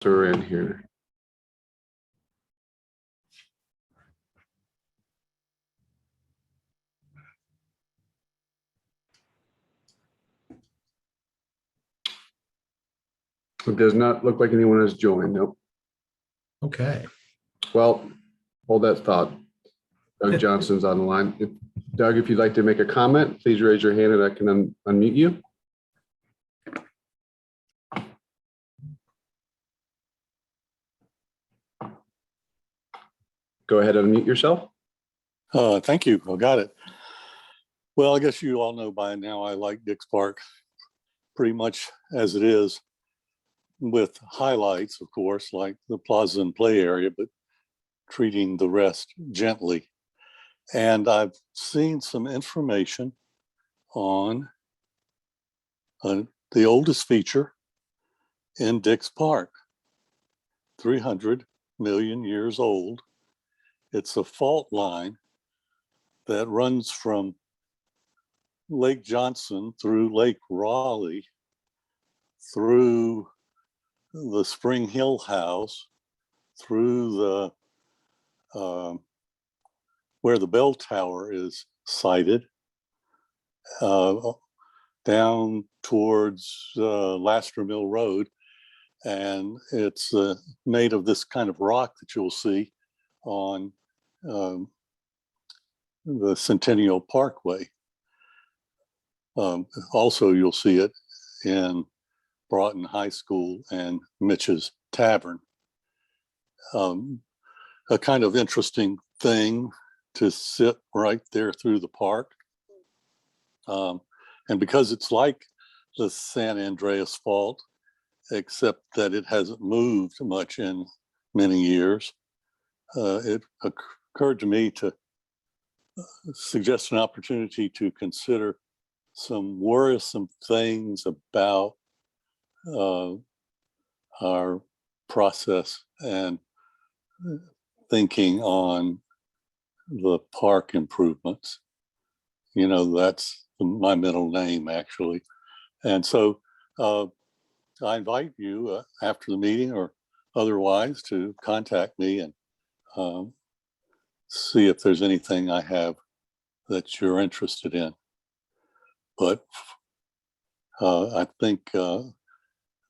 We're in here. It does not look like anyone has joined. Nope. Okay. Well, hold that thought. Doug Johnson's on the line. Doug, if you'd like to make a comment, please raise your hand and I can unmute you. Go ahead and unmute yourself. Thank you. I got it. Well, I guess you all know by now I like Dix Park pretty much as it is, with highlights, of course, like the plaza and play area, but treating the rest gently. And I've seen some information on the oldest feature in Dix Park, 300 million years old. It's a fault line that runs from Lake Johnson through Lake Raleigh, through the Spring Hill House, through the where the bell tower is sited, down towards Laster Mill Road. And it's made of this kind of rock that you'll see on the Centennial Parkway. Also, you'll see it in Broughton High School and Mitch's Tavern. A kind of interesting thing to sit right there through the park. And because it's like the San Andreas Fault, except that it hasn't moved much in many years, it occurred to me to suggest an opportunity to consider some worrisome things about our process and thinking on the park improvements. You know, that's my middle name, actually. And so I invite you after the meeting or otherwise to contact me and see if there's anything I have that you're interested in. But I think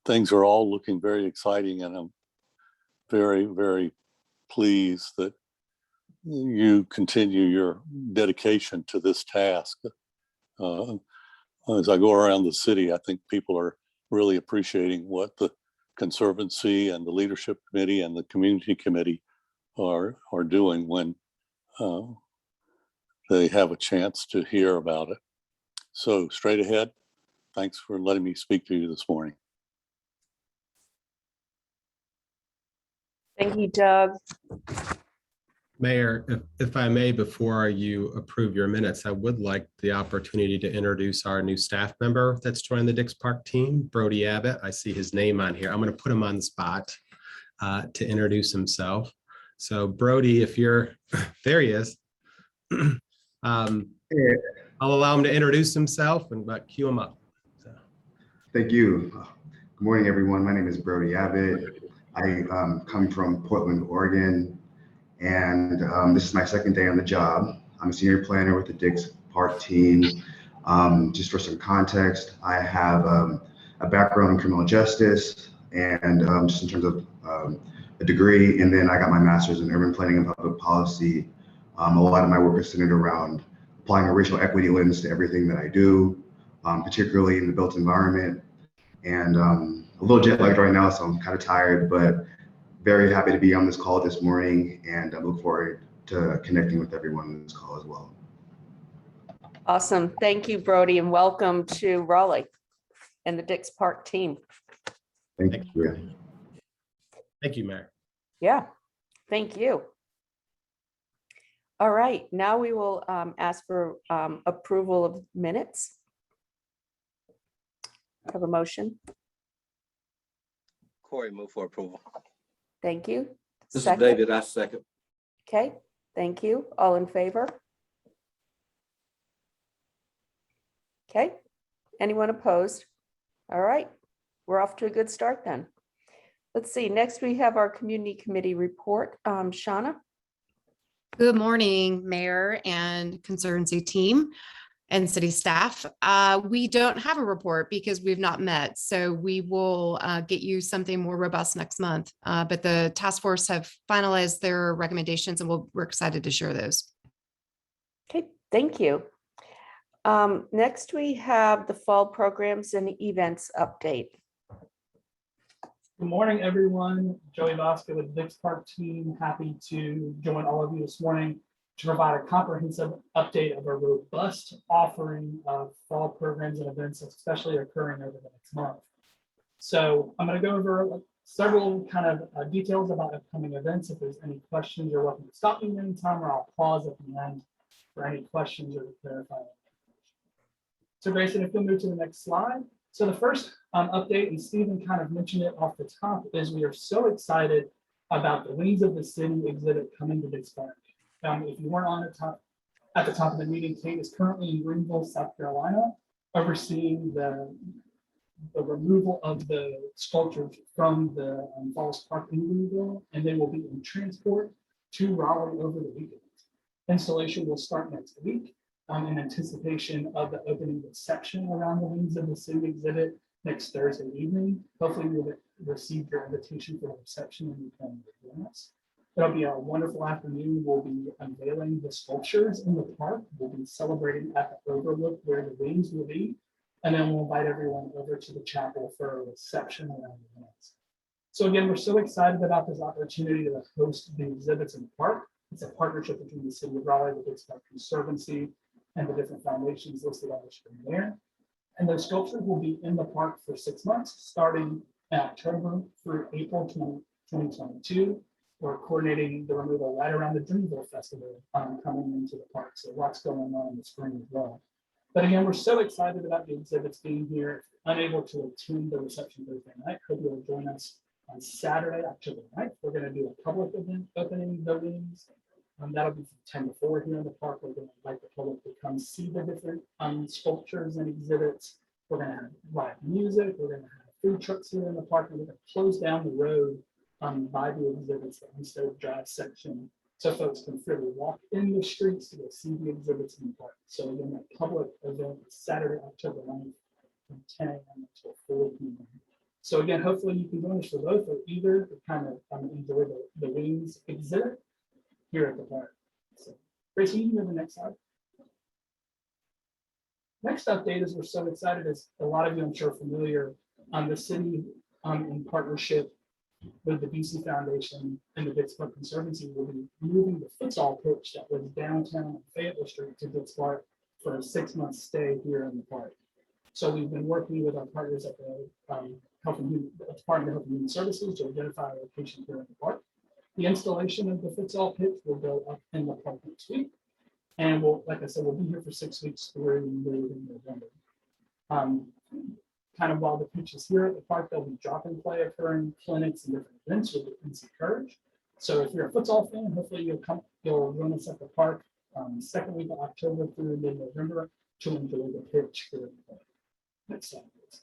things are all looking very exciting, and I'm very, very pleased that you continue your dedication to this task. As I go around the city, I think people are really appreciating what the Conservancy and the Leadership Committee and the Community Committee are doing when they have a chance to hear about it. So straight ahead, thanks for letting me speak to you this morning. Thank you, Doug. Mayor, if I may, before you approve your minutes, I would like the opportunity to introduce our new staff member that's joined the Dix Park team, Brody Abbott. I see his name on here. I'm going to put him on the spot to introduce himself. So Brody, if you're, there he is. I'll allow him to introduce himself and cue him up. So. Thank you. Good morning, everyone. My name is Brody Abbott. I come from Portland, Oregon, and this is my second day on the job. I'm a senior planner with the Dix Park team. Just for some context, I have a background in criminal justice and just in terms of a degree, and then I got my master's in urban planning and public policy. A lot of my work is centered around applying a racial equity lens to everything that I do, particularly in the built environment. And a little jet lagged right now, so I'm kind of tired, but very happy to be on this call this morning, and I look forward to connecting with everyone on this call as well. Awesome. Thank you, Brody, and welcome to Raleigh and the Dix Park team. Thank you. Thank you, Mayor. Yeah, thank you. All right, now we will ask for approval of minutes. Have a motion. Corey, move for approval. Thank you. This Second. is David, I second. Okay, thank you. All in favor? Okay, anyone opposed? All right, we're off to a good start then. Let's see, next we have our community committee report. Shauna? Good morning, Mayor and Conservancy team and city staff. We don't have a report because we've not met, so we will get you something more robust next month. But the task force have finalized their recommendations and we're excited to share those. Okay, thank you. Next we have the fall programs and events update. Good morning, everyone. Joey Vasquez with the Dix Park team. Happy to join all of you this morning to provide a comprehensive update of a robust offering of fall programs and events, especially occurring over the next month. So I'm going to go over several kind of details about upcoming events. If there's any questions, you're welcome to stop me anytime, or I'll pause at the end for any questions or to clarify. So Grayson, if you'll move to the next slide. So the first update, and Stephen kind of mentioned it off the top, is we are so excited about the Wings of the City exhibit coming to Dix Park. If you weren't on at the top of the meeting, Kate is currently in Greenville, South Carolina, overseeing the removal of the sculptures from the Falls Park in Greenville, and they will be in transport to Raleigh over the weekend. Installation will start next week. In anticipation of the opening reception around the Wings of the City exhibit next Thursday evening. Hopefully you'll receive your invitation for the reception and you can join us. It'll be a wonderful afternoon. We'll be unveiling the sculptures in the park. We'll be celebrating at the overlook where the wings will be. And then we'll invite everyone over to the chapel for a reception around the events. So again, we're so excited about this opportunity to host the exhibits in the park. It's a partnership between the City of Raleigh, the Dix Park Conservancy, and the different foundations listed on the screen there. And those sculptures will be in the park for 6 months, starting in October through April 2022. We're coordinating the removal right around the Dreamville Festival coming into the park. So lots going on in the spring as well. But again, we're so excited about the exhibits being here. If you're unable to attend the reception Thursday night, hope you'll join us on Saturday, October 9th. We're going to do a public event opening the wings. That'll be from 10 to 4 here in the park. We're going to invite the public to come see the different sculptures and exhibits. We're going to have live music. We're going to have food trucks here in the park. And we're going to close down the road by the exhibits, the Homestead Drive section, so folks can freely walk in the streets to go see the exhibits in the park. So again, that public event is Saturday, October 9th from 10 a.m. until 4 p.m. So again, hopefully you can join us for both or either to kind of enjoy the wings exhibit here at the park. So, Grace, you can go to the next slide. Next update is we're so excited, as a lot of you I'm sure are familiar, the city in partnership with the BC Foundation and the Dix Park Conservancy will be moving the futsal pitch that was downtown on Fayetteville Street to Dix Park for a 6-month stay here in the park. So we've been working with our partners at the Department of Health and Human Services to identify a location here in the park. The installation of the futsal pitch will go up in the park next week. And we'll, like I said, we'll be here for 6 weeks through November. Kind of while the pitch is here at the park, there'll be drop and play occurring, clinics and different events with the NC Courage. So if you're a futsal fan, hopefully you'll join us at the park second week of October through mid-November to enjoy the pitch here at the park. Next slide, please.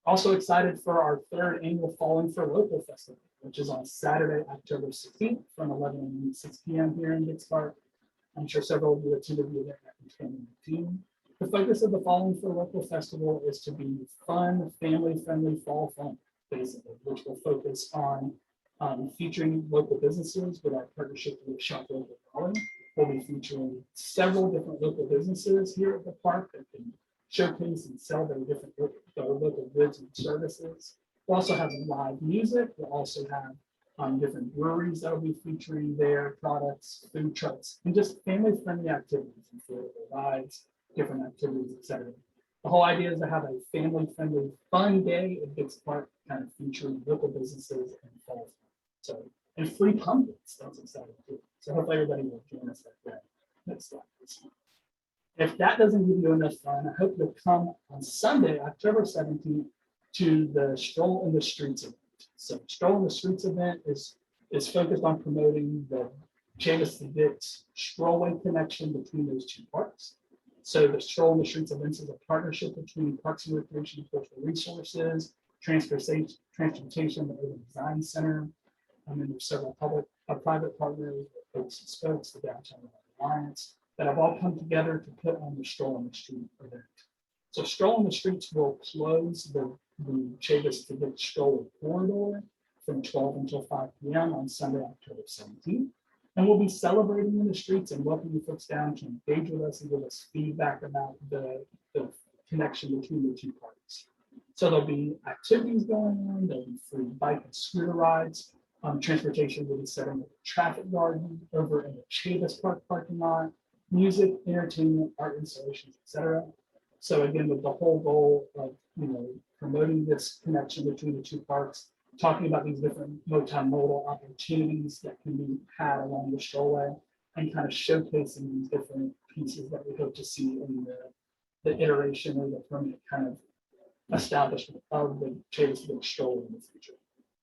Also excited for our 3rd annual Falling for Local Festival, which is on Saturday, October 16th from 11 a.m. to 6 p.m. here in Dix Park. I'm sure several of you attended the event back in 2019. The focus of the Falling for Local Festival is to be fun, family-friendly fall fun, basically, which will focus on featuring local businesses with our partnership with Shop Local Raleigh. We'll be featuring several different local businesses here at the park that can showcase and sell their different local goods and services. We'll also have live music. We'll also have different breweries that will be featuring their products, food trucks, and just family-friendly activities, rides, different activities, etc. The whole idea is to have a family-friendly, fun day at Dix Park, kind of featuring local businesses and fall. So, and free pumpkins. That's exciting too. So hopefully everybody will join us that day. Next slide, please. If that doesn't give you enough fun, I hope you'll come on Sunday, October 17th, to the Stroll in the Streets event. So Stroll in the Streets event is focused on promoting the Chavis to Dix Strollway connection between those two parks. So the Stroll in the Streets events is a partnership between Parks and Recreation and Cultural Resources, transportation, the urban design center. And then there's several private partners, Oaks and Spokes, the Downtown Alliance, that have all come together to put on the Stroll on the Street event. So Stroll on the Streets will close the Chavis to Dix Stroll corridor from 12 until 5 p.m. on Sunday, October 17th. And we'll be celebrating in the streets and welcoming folks down to engage with us and give us feedback about the connection between the two parties. So there'll be activities going on, there'll be free bike and scooter rides. Transportation will be set in the traffic garden over in the Chavis Park parking lot, music, entertainment, art installations, etc. So again, with the whole goal of promoting this connection between the two parks, talking about these different multimodal opportunities that can be had along the Strollway, and kind of showcasing these different pieces that we hope to see in the iteration or the permanent kind of establishment of the Chavis Dix Stroll in the future.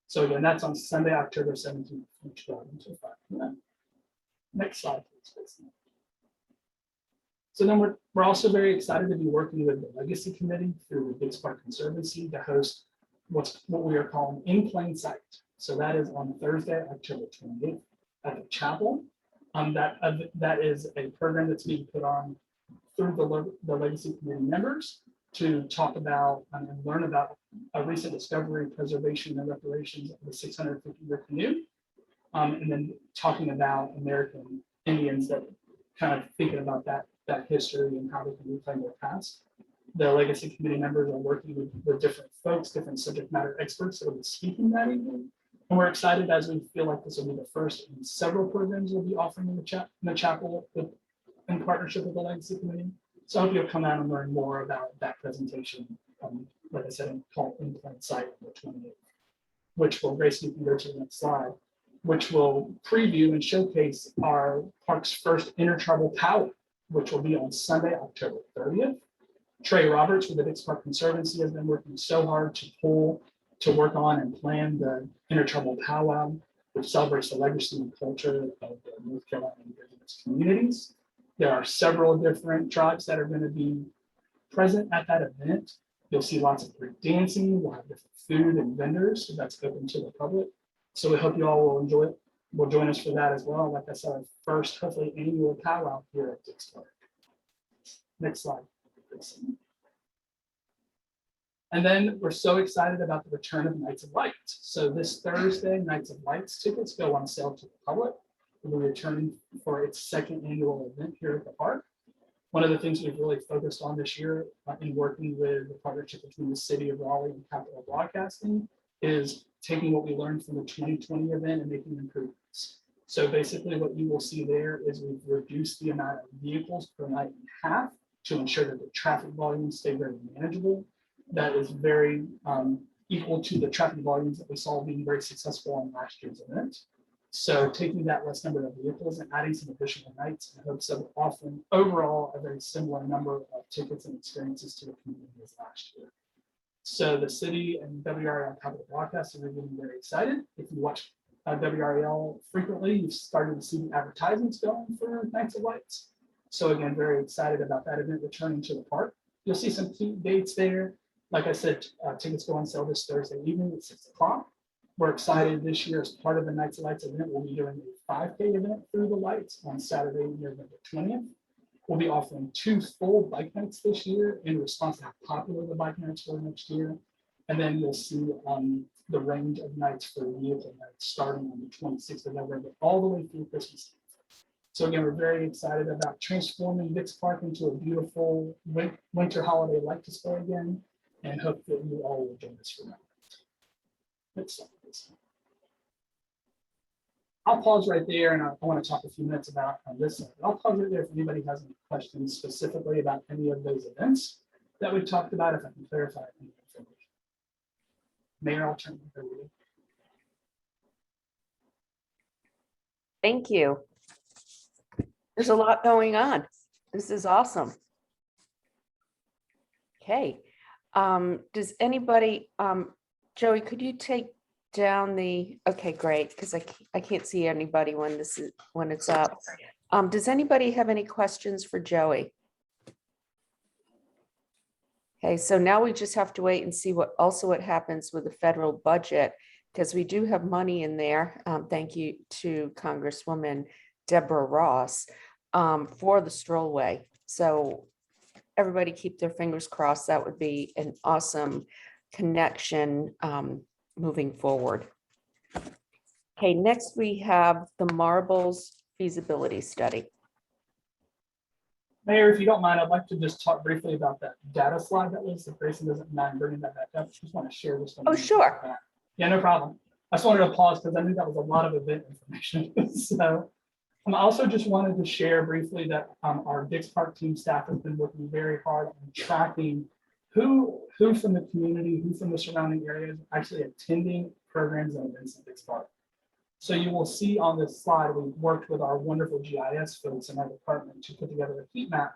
So again, that's on Sunday, October 17th, from 12 until 5 p.m. Next slide, please. So then we're also very excited to be working with the Legacy Committee through the Dix Park Conservancy to host what we are calling In Plain Sight. So that is on Thursday, October 28th at the chapel. That is a program that's being put on through the Legacy Committee members to talk about and learn about a recent discovery, preservation, and reparations of the 650-year canoe. And then talking about American Indians, that kind of thinking about that history and how they can reclaim their past. The Legacy Committee members are working with different folks, different subject matter experts that will be speaking that evening. And we're excited as we feel like this will be the first in several programs we'll be offering in the chapel in partnership with the Legacy Committee. So I hope you'll come out and learn more about that presentation. Like I said, called In Plain Sight on the 28th, which will, Grace, you can go to the next slide, which will preview and showcase our park's first intertribal powwow, which will be on Sunday, October 30th. Trey Roberts with the Dix Park Conservancy has been working so hard to work on and plan the intertribal powwow, which celebrates the legacy and culture of the North Carolina indigenous communities. There are several different tribes that are going to be present at that event. You'll see lots of great dancing. We'll have different food and vendors, so that's open to the public. So we hope you all will enjoy it. Will join us for that as well. Like I said, our first, hopefully, annual powwow here at Dix Park. Next slide. And then we're so excited about the return of Nights of Light. So this Thursday, Nights of Lights tickets go on sale to the public. We'll be returning for its second annual event here at the park. One of the things we've really focused on this year in working with the partnership between the City of Raleigh and Capital Broadcasting is taking what we learned from the 2020 event and making improvements. So basically what you will see there is we've reduced the amount of vehicles per night in half to ensure that the traffic volumes stay very manageable. That is very equal to the traffic volumes that we saw being very successful on last year's event. So taking that less number of vehicles and adding some additional nights in hopes of offering overall a very similar number of tickets and experiences to the community as last year. So the city and WRL Capital Broadcasting are getting very excited. If you watch WRL frequently, you've started to see advertisements going for Nights of Lights. So again, very excited about that event returning to the park. You'll see some key dates there. Like I said, tickets go on sale this Thursday evening at 6 o'clock. We're excited this year as part of the Nights of Lights event. We'll be doing a 5K event through the lights on Saturday, November 20th. We'll be offering 2 full bike nights this year in response to how popular the bike nights were next year. And then you'll see the range of nights for vehicle nights starting on the 26th of November all the way through Christmas. So again, we're very excited about transforming Dix Park into a beautiful winter holiday light display again, and hope that you all will join us for that. Next slide, please. I'll pause right there, and I want to talk a few minutes about this. I'll pause right there if anybody has any questions specifically about any of those events that we talked about, if I can clarify any information. Mayor, I'll turn it over to you. Thank you. There's a lot going on. This is awesome. Okay. Does anybody, Joey, could you take down the, okay, great, because I can't see anybody when it's up. Does anybody have any questions for Joey? Okay, so now we just have to wait and see what happens with the federal budget, because we do have money in there. Thank you to Congresswoman Deborah Ross for the Strollway. So everybody keep their fingers crossed. That would be an awesome connection moving forward. Okay, next we have the Marbles feasibility study. Mayor, if you don't mind, I'd like to just talk briefly about that data slide that was, if Grayson doesn't mind bringing that back up. Just want to share this. Oh, sure. Yeah, no problem. I just wanted to pause because I knew that was a lot of event information. So I also just wanted to share briefly that our Dix Park team staff has been working very hard on tracking who from the community, who from the surrounding areas actually attending programs and events at Dix Park. So you will see on this slide, we've worked with our wonderful GIS folks in our department to put together a heat map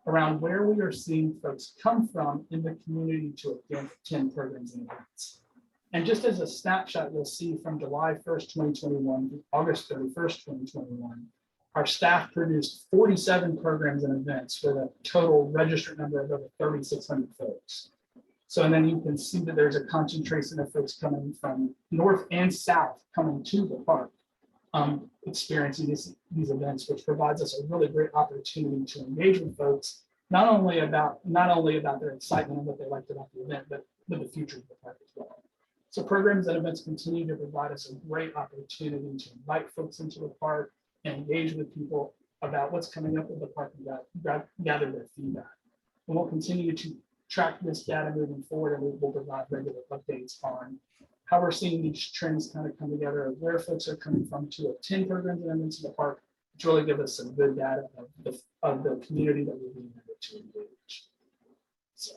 around where we are seeing folks come from in the community to attend programs and events. And just as a snapshot, you'll see from July 1st, 2021 to August 31st, 2021, our staff produced 47 programs and events with a total registered number of over 3,600 folks. So, and then you can see that there's a concentration of folks coming from north and south coming to the park, experiencing these events, which provides us a really great opportunity to engage with folks, not only about their excitement and what they liked about the event, but the future of the park as well. So programs and events continue to provide us a great opportunity to invite folks into the park and engage with people about what's coming up with the park and gather their feedback. And we'll continue to track this data moving forward, and we will provide regular updates on how we're seeing these trends kind of come together, where folks are coming from to attend programs and events in the park, to really give us some good data of the community that we're being able to engage. So,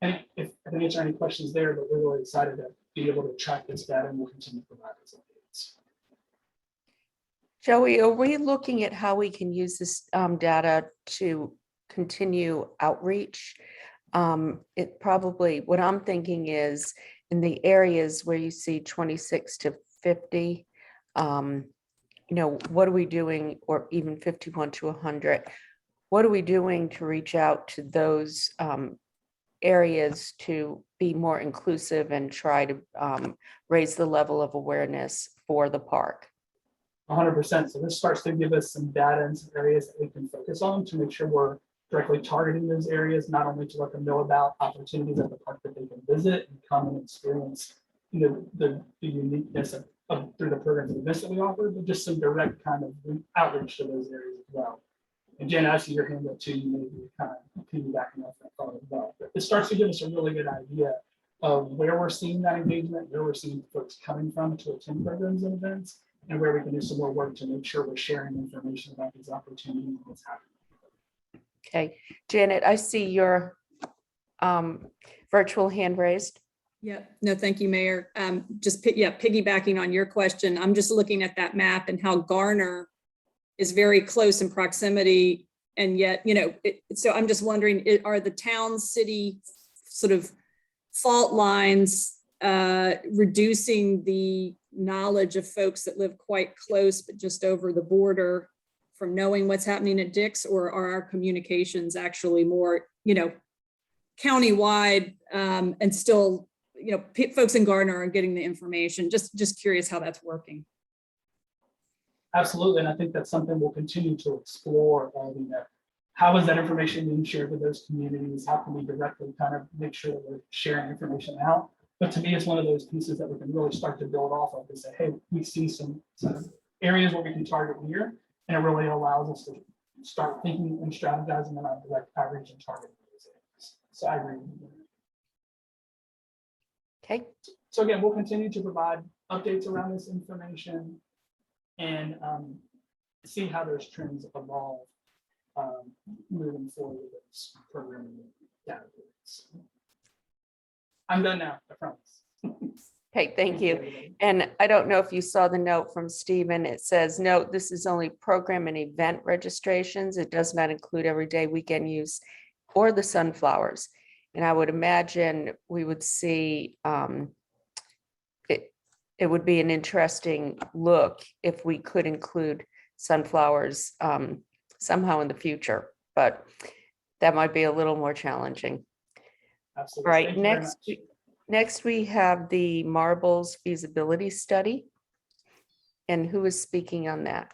and if I can answer any questions there, but we're really excited to be able to track this data, and we'll continue to provide these updates. Joey, are we looking at how we can use this data to continue outreach? It probably, what I'm thinking is in the areas where you see 26 to 50, what are we doing, or even 51 to 100? What are we doing to reach out to those areas to be more inclusive and try to raise the level of awareness for the park? 100%. So this starts to give us some data and some areas that we can focus on to make sure we're directly targeting those areas, not only to let them know about opportunities at the park that they can visit and come and experience, the uniqueness of through the programs and events that we offer, but just some direct kind of outreach to those areas as well. And Jen, I see your hand up too. You may be kind of piggybacking off that thought as well. But it starts to give us a really good idea of where we're seeing that engagement, where we're seeing folks coming from to attend programs and events, and where we can do some more work to make sure we're sharing information about these opportunities and what's happening. Okay, Janet, I see your virtual hand raised. Yeah, no, thank you, Mayor. Piggybacking on your question, I'm just looking at that map and how Garner is very close in proximity. And yet, so I'm just wondering, are the town city sort of fault lines reducing the knowledge of folks that live quite close, but just over the border from knowing what's happening at Dix, or are our communications actually more, countywide and still, folks in Gardner are getting the information? Just curious how that's working. Absolutely, and I think that's something we'll continue to explore. How is that information being shared with those communities? How can we directly kind of make sure that we're sharing information out? But to me, it's one of those pieces that we can really start to build off of and say, hey, we see some areas where we can target here, and it really allows us to start thinking and strategizing about direct outreach and targeting those areas. So I agree with you. Okay. So again, we'll continue to provide updates around this information and see how those trends evolve moving forward with this programming database. I'm done now, I promise. Okay, thank you. And I don't know if you saw the note from Stephen. It says, note, this is only program and event registrations. It does not include everyday weekend use or the sunflowers. And I would imagine we would see, it would be an interesting look if we could include sunflowers somehow in the future, but that might be a little more challenging. Absolutely. All right, Thank you very next, much. next we have the Marbles feasibility study. And who is speaking on that?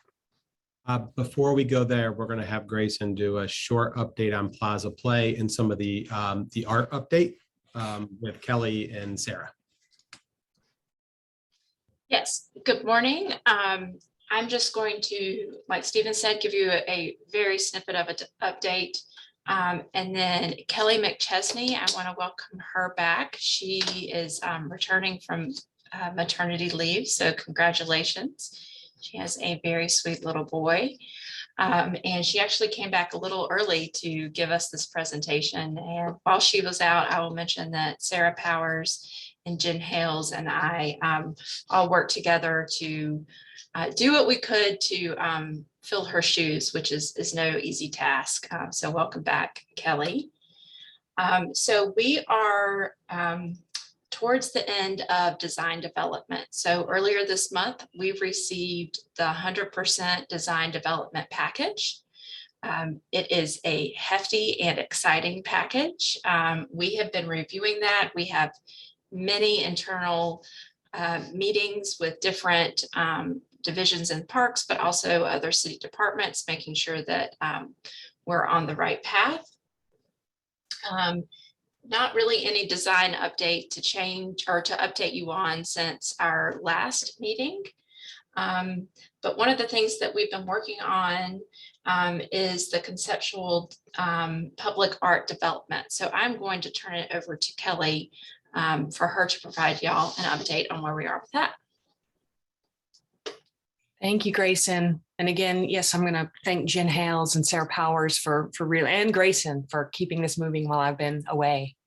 Before we go there, we're going to have Grayson do a short update on Plaza Play and some of the art update with Kelly and Sarah. Yes, good morning. I'm just going to, like Stephen said, give you a very snippet of an update. And then Kelly McChesney, I want to welcome her back. She is returning from maternity leave, so congratulations. She has a very sweet little boy. And she actually came back a little early to give us this presentation. And while she was out, I will mention that Sarah Powers and Jen Hales and I all worked together to do what we could to fill her shoes, which is no easy task. So welcome back, Kelly. So we are towards the end of design development. So earlier this month, we've received the 100% design development package. It is a hefty and exciting package. We have been reviewing that. We have many internal meetings with different divisions and parks, but also other city departments, making sure that we're on the right path. Not really any design update to change or to update you on since our last meeting. But one of the things that we've been working on is the conceptual public art development. So I'm going to turn it over to Kelly for her to provide y'all an update on where we are with that. Thank you, Grayson. And again, yes, I'm going to thank Jen Hales and Sarah Powers for real, and Grayson for keeping this moving while I've been away.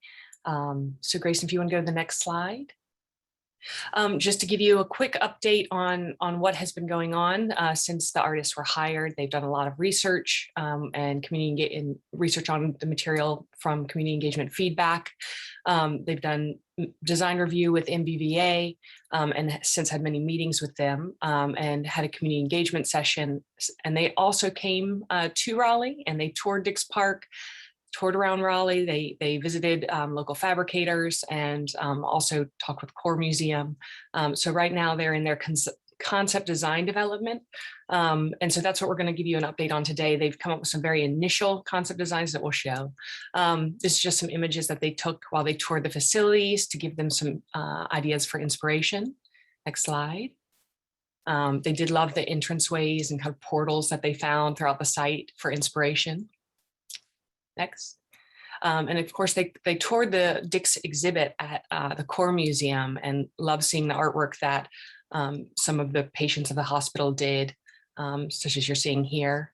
So Grayson, if you want to go to the next slide. Just to give you a quick update on what has been going on since the artists were hired. They've done a lot of research and community research on the material from community engagement feedback. They've done design review with MBVA and since had many meetings with them and had a community engagement session. And they also came to Raleigh and they toured Dix Park, toured around Raleigh. They visited local fabricators and also talked with Core Museum. So right now they're in their concept design development. And so that's what we're going to give you an update on today. They've come up with some very initial concept designs that we'll show. This is just some images that they took while they toured the facilities to give them some ideas for inspiration. Next slide. They did love the entranceways and kind of portals that they found throughout the site for inspiration. Next. And of course, they toured the Dix exhibit at the Core Museum and loved seeing the artwork that some of the patients of the hospital did, such as you're seeing here.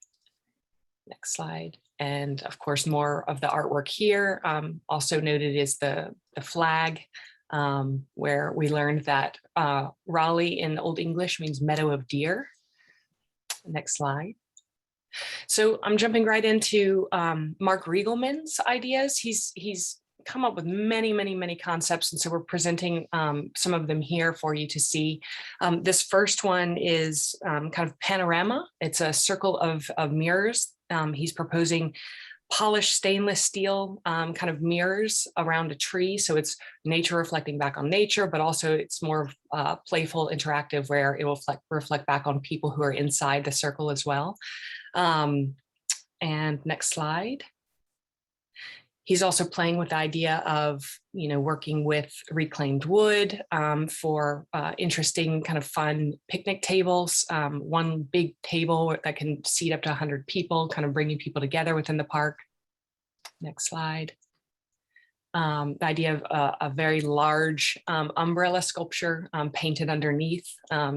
Next slide. And of course, more of the artwork here. Also noted is the flag, where we learned that Raleigh in Old English means meadow of deer. Next slide. So I'm jumping right into Mark Riegelman's ideas. He's come up with many concepts. And so we're presenting some of them here for you to see. This first one is kind of panorama. It's a circle of mirrors. He's proposing polished stainless steel kind of mirrors around a tree. So it's nature reflecting back on nature, but also it's more playful, interactive, where it will reflect back on people who are inside the circle as well. And next slide. He's also playing with the idea of, working with reclaimed wood for interesting kind of fun picnic tables. One big table that can seat up to 100 people, kind of bringing people together within the park. Next slide. The idea of a very large umbrella sculpture painted underneath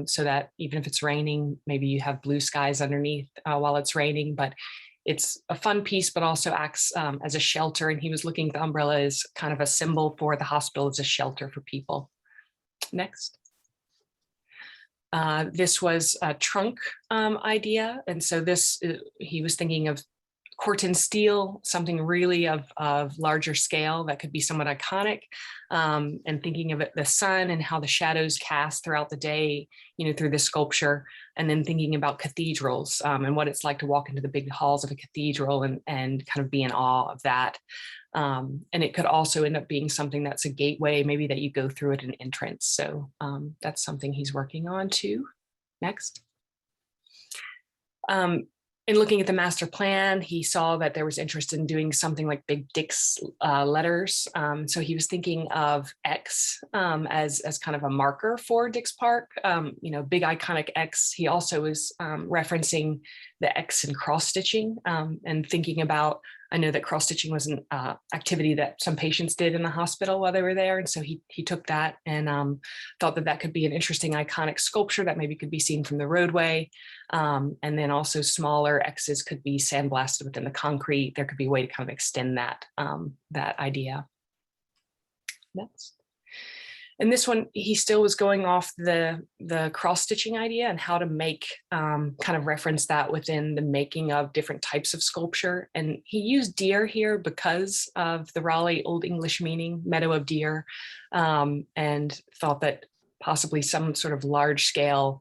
so that even if it's raining, maybe you have blue skies underneath while it's raining, but it's a fun piece, but also acts as a shelter. And he was looking at the umbrella as kind of a symbol for the hospital as a shelter for people. Next. This was a trunk idea. And so this, he was thinking of Corten steel, something really of larger scale that could be somewhat iconic, and thinking of it, the sun and how the shadows cast throughout the day, through the sculpture, and then thinking about cathedrals and what it's like to walk into the big halls of a cathedral and kind of be in awe of that. And it could also end up being something that's a gateway, maybe that you go through at an entrance. So that's something he's working on too. Next. In looking at the master plan, he saw that there was interest in doing something like big Dix letters. So he was thinking of X as kind of a marker for Dix Park, big iconic X. He also was referencing the X in cross stitching and thinking about, I know that cross stitching was an activity that some patients did in the hospital while they were there. And so he took that and thought that could be an interesting iconic sculpture that maybe could be seen from the roadway. And then also smaller X's could be sandblasted within the concrete. There could be a way to kind of extend that idea. Next. And this one, he still was going off the cross-stitching idea and how to make, kind of reference that within the making of different types of sculpture. And he used deer here because of the Raleigh Old English meaning, meadow of deer, and thought that possibly some sort of large scale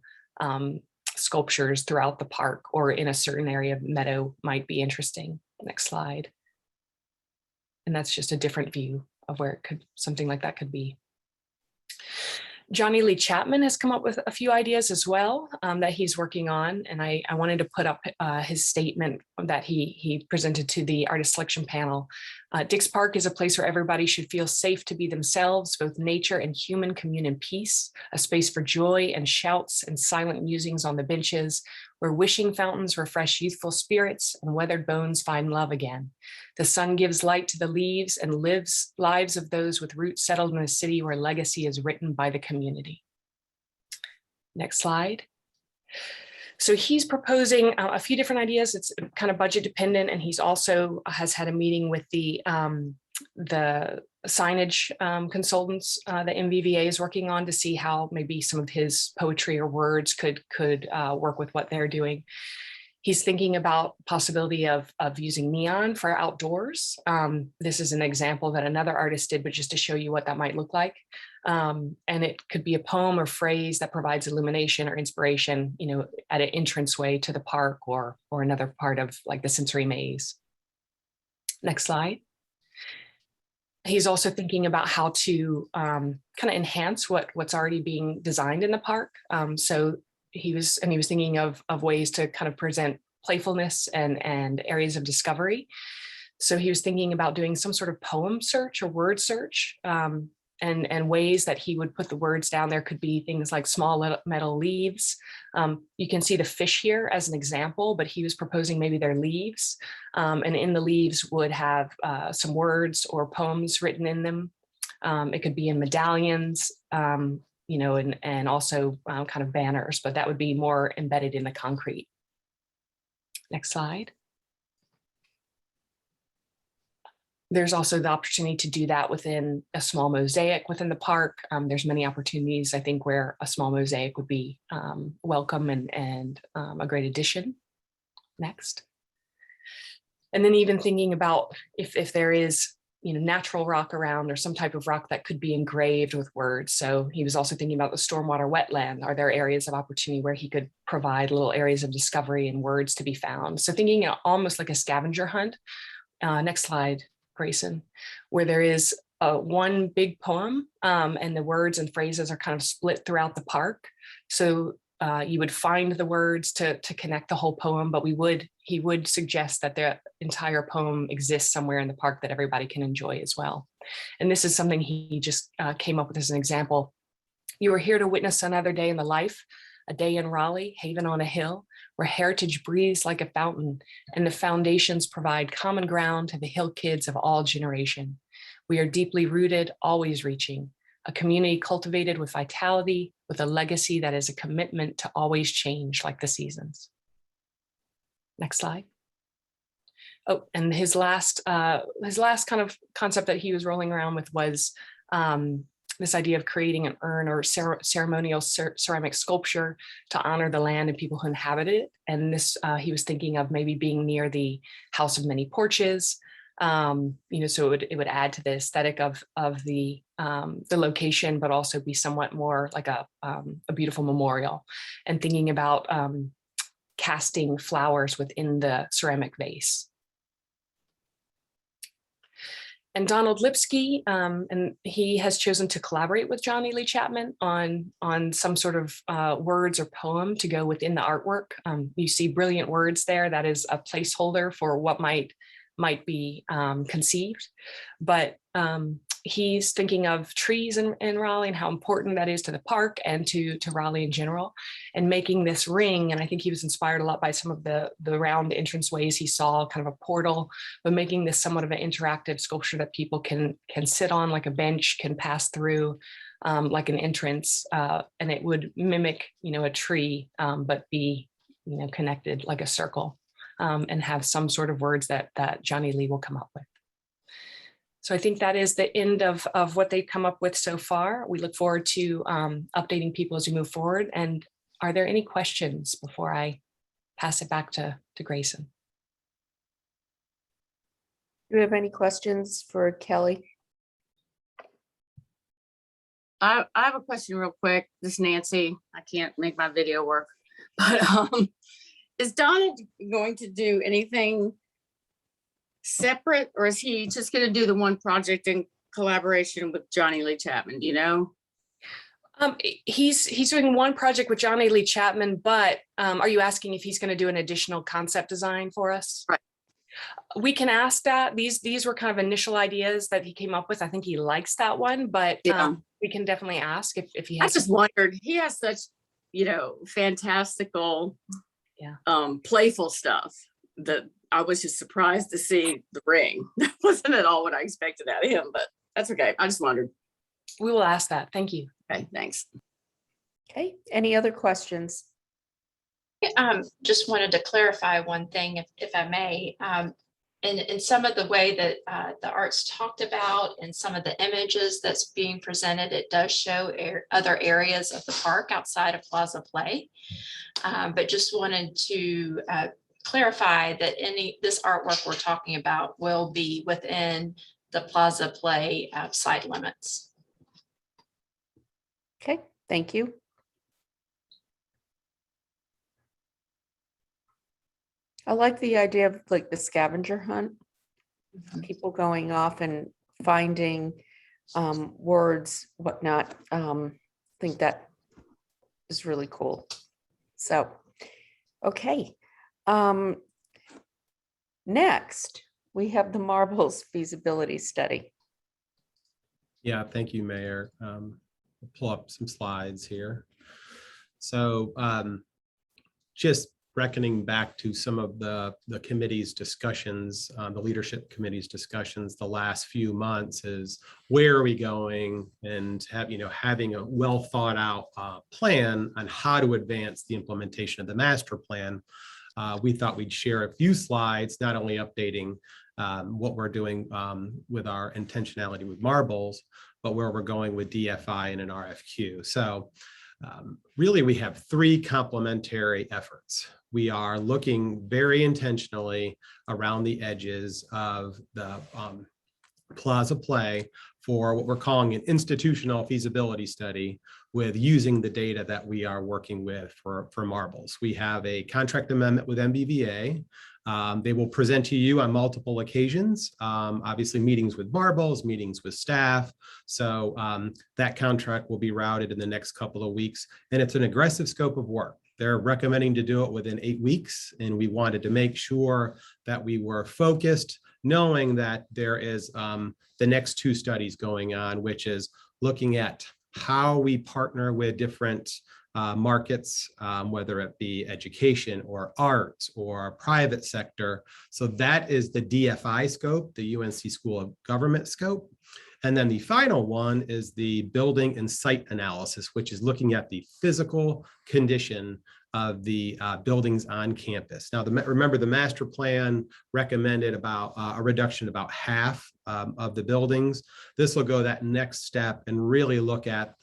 sculptures throughout the park or in a certain area of meadow might be interesting. Next slide. And that's just a different view of where something like that could be. Johnny Lee Chapman has come up with a few ideas as well that he's working on. And I wanted to put up his statement that he presented to the artist selection panel. Dix Park is a place where everybody should feel safe to be themselves. Both nature and human commune in peace, a space for joy and shouts and silent musings on the benches, where wishing fountains refresh youthful spirits and weathered bones find love again. The sun gives light to the leaves and lives lives of those with roots settled in a city where legacy is written by the community. Next slide. So he's proposing a few different ideas. It's kind of budget dependent, and he's also has had a meeting with the signage consultants that MVVA is working on to see how maybe some of his poetry or words could work with what they're doing. He's thinking about possibility of using neon for outdoors. This is an example that another artist did, but just to show you what that might look like. And it could be a poem or phrase that provides illumination or inspiration, at an entranceway to the park or another part of like the sensory maze. Next slide. He's also thinking about how to kind of enhance what's already being designed in the park. So he was thinking of ways to kind of present playfulness and areas of discovery. So he was thinking about doing some sort of poem search or word search, and ways that he would put the words down there could be things like small metal leaves. You can see the fish here as an example, but he was proposing maybe they're leaves, and in the leaves would have some words or poems written in them. It could be in medallions, and also kind of banners, but that would be more embedded in the concrete. Next slide. There's also the opportunity to do that within a small mosaic within the park. There's many opportunities, I think, where a small mosaic would be welcome and a great addition. Next. And then even thinking about if there is natural rock around or some type of rock that could be engraved with words. So he was also thinking about the stormwater wetland. Are there areas of opportunity where he could provide little areas of discovery and words to be found? So thinking almost like a scavenger hunt. Next slide, Grayson, where there is one big poem and the words and phrases are kind of split throughout the park. So you would find the words to connect the whole poem, but he would suggest that the entire poem exists somewhere in the park that everybody can enjoy as well. And this is something he just came up with as an example. You are here to witness another day in the life, a day in Raleigh, haven on a hill, where heritage breathes like a fountain and the foundations provide common ground to the hill kids of all generation. We are deeply rooted, always reaching, a community cultivated with vitality, with a legacy that is a commitment to always change like the seasons. Next slide. Oh, and his last kind of concept that he was rolling around with was this idea of creating an urn or ceremonial ceramic sculpture to honor the land and people who inhabit it. And this, he was thinking of maybe being near the House of Many Porches. So it would add to the aesthetic of the location, but also be somewhat more like a beautiful memorial, and thinking about casting flowers within the ceramic vase. And Donald Lipsky, and he has chosen to collaborate with Johnny Lee Chapman on some sort of words or poem to go within the artwork. You see brilliant words there. That is a placeholder for what might be conceived, but he's thinking of trees in Raleigh and how important that is to the park and to Raleigh in general, and making this ring. And I think he was inspired a lot by some of the round entranceways he saw, kind of a portal, but making this somewhat of an interactive sculpture that people can sit on, like a bench, can pass through like an entrance, and it would mimic, a tree, but be, connected like a circle, and have some sort of words that Johnny Lee will come up with. So I think that is the end of what they've come up with so far. We look forward to updating people as we move forward. And are there any questions before I pass it back to Grayson? Do you have any questions for Kelly? I have a question real quick. This is Nancy. I can't make my video work, but is Donald going to do anything separate, or is he just going to do the one project in collaboration with Johnny Lee Chapman? Do you know? He's doing one project with Johnny Lee Chapman, but are you asking if he's going to do an additional concept design for us? Right. We can ask that. These were kind of initial ideas that he came up with. I think he likes that one, but we can definitely ask if he has. I just wondered, he has such, fantastical, playful stuff that I was just surprised to see the ring. That wasn't at all what I expected out of him, but that's okay. I just wondered. We will ask that. Thank you. Okay, thanks. Okay, any other questions? Just wanted to clarify one thing, if I may. In some of the way that the art's talked about and some of the images that's being presented, it does show other areas of the park outside of Plaza Play. But just wanted to clarify that this artwork we're talking about will be within the Plaza Play site limits. Okay, thank you. I like the idea of like the scavenger hunt, people going off and finding words, whatnot. I think that is really cool. So, okay. Next, we have the Marbles feasibility study. Yeah, thank you, Mayor. We'll pull up some slides here. So just reckoning back to some of the committee's discussions, the leadership committee's discussions the last few months is where are we going, and having a well thought out plan on how to advance the implementation of the master plan. We thought we'd share a few slides, not only updating what we're doing with our intentionality with Marbles, but where we're going with DFI and an RFQ. So really, we have three complementary efforts. We are looking very intentionally around the edges of the Plaza Play for what we're calling an institutional feasibility study, with using the data that we are working with for Marbles. We have a contract amendment with MBVA. They will present to you on multiple occasions, obviously meetings with Marbles, meetings with staff. So that contract will be routed in the next couple of weeks, and it's an aggressive scope of work. They're recommending to do it within 8 weeks, and we wanted to make sure that we were focused, knowing that there is the next two studies going on, which is looking at how we partner with different markets, whether it be education or arts or private sector. So that is the DFI scope, the UNC School of Government scope. And then the final one is the building and site analysis, which is looking at the physical condition of the buildings on campus. Now, remember the master plan recommended about a reduction about half of the buildings. This will go that next step and really look at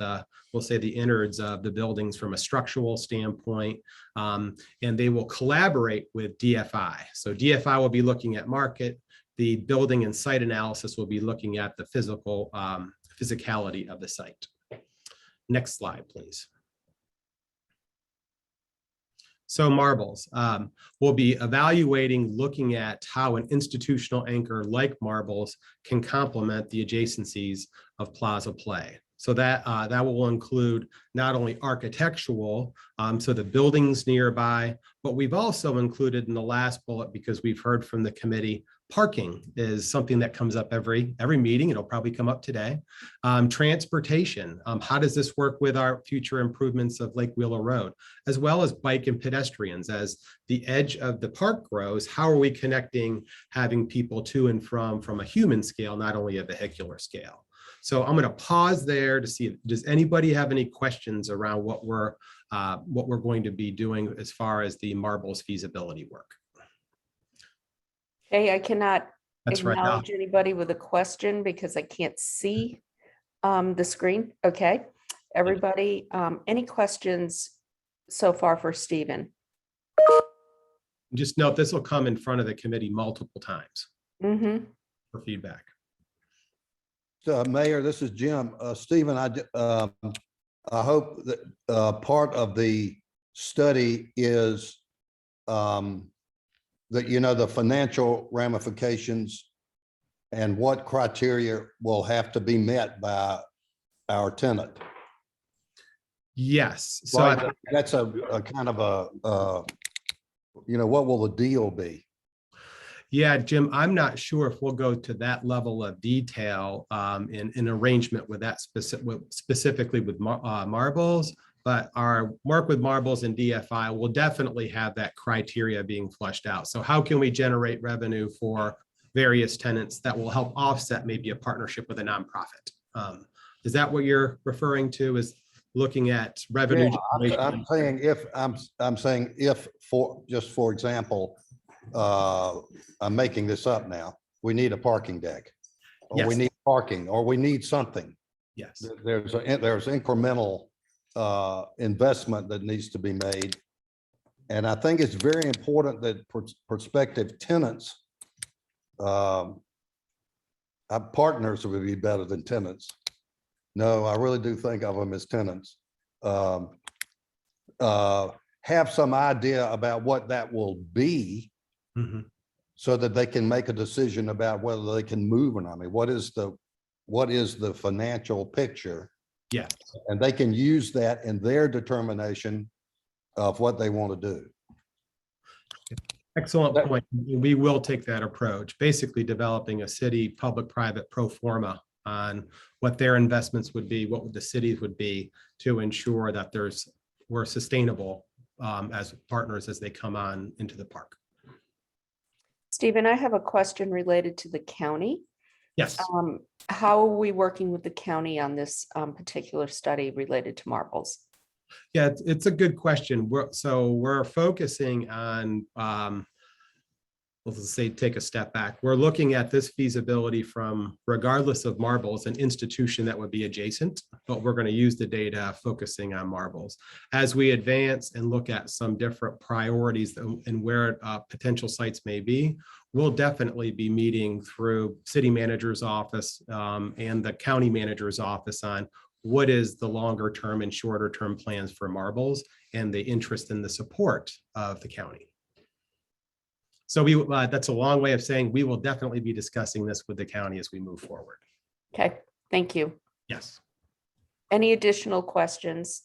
we'll say the innards of the buildings from a structural standpoint, and they will collaborate with DFI. So DFI will be looking at market. The building and site analysis will be looking at the physicality of the site. Next slide, please. So Marbles, we'll be evaluating, looking at how an institutional anchor like Marbles can complement the adjacencies of Plaza Play. So that will include not only architectural, so the buildings nearby, but we've also included in the last bullet, because we've heard from the committee, parking is something that comes up every meeting. It'll probably come up today. Transportation, how does this work with our future improvements of Lake Wheeler Road, as well as bike and pedestrians? As the edge of the park grows, how are we connecting, having people to and from a human scale, not only a vehicular scale? So I'm going to pause there to see, does anybody have any questions around what we're going to be doing as far as the Marbles feasibility work? Okay, I cannot That's right. acknowledge anybody with a question because I can't see the screen. Okay, everybody, any questions so far for Stephen? Just note this will come in front of the committee multiple times for feedback. Mayor, this is Jim. Stephen, I hope that part of the study is that, the financial ramifications and what criteria will have to be met by our tenant. Yes. So right? That's a kind of a, what will the deal be? Yeah, Jim, I'm not sure if we'll go to that level of detail in arrangement with that specifically with Marbles, but our work with Marbles and DFI will definitely have that criteria being fleshed out. So how can we generate revenue for various tenants that will help offset maybe a partnership with a nonprofit? Is that what you're referring to, is looking at revenue? Yeah, I'm saying if for example, I'm making this up now, we need a parking deck, or Yes. we need parking, or we need something. Yes. There's incremental investment that needs to be made. And I think it's very important that prospective tenants, partners would be better than tenants. No, I really do think of them as tenants. Have some idea about what that will be, so that they can make a decision about whether they can move or not. I mean, what is the financial picture? Yeah. And they can use that in their determination of what they want to do. Excellent point. We will take that approach, basically developing a city public-private pro forma on what their investments would be, what the cities would be, to ensure that we're sustainable as partners as they come on into the park. Stephen, I have a question related to the county. Yes. How are we working with the county on this particular study related to Marbles? Yeah, it's a good question. We're focusing on, let's say, take a step back. We're looking at this feasibility from, regardless of Marbles, an institution that would be adjacent, but we're going to use the data focusing on Marbles. As we advance and look at some different priorities and where potential sites may be, we'll definitely be meeting through city manager's office and the county manager's office on what is the longer term and shorter term plans for Marbles and the interest in the support of the county. So that's a long way of saying we will definitely be discussing this with the county as we move forward. Okay, thank you. Yes. Any additional questions?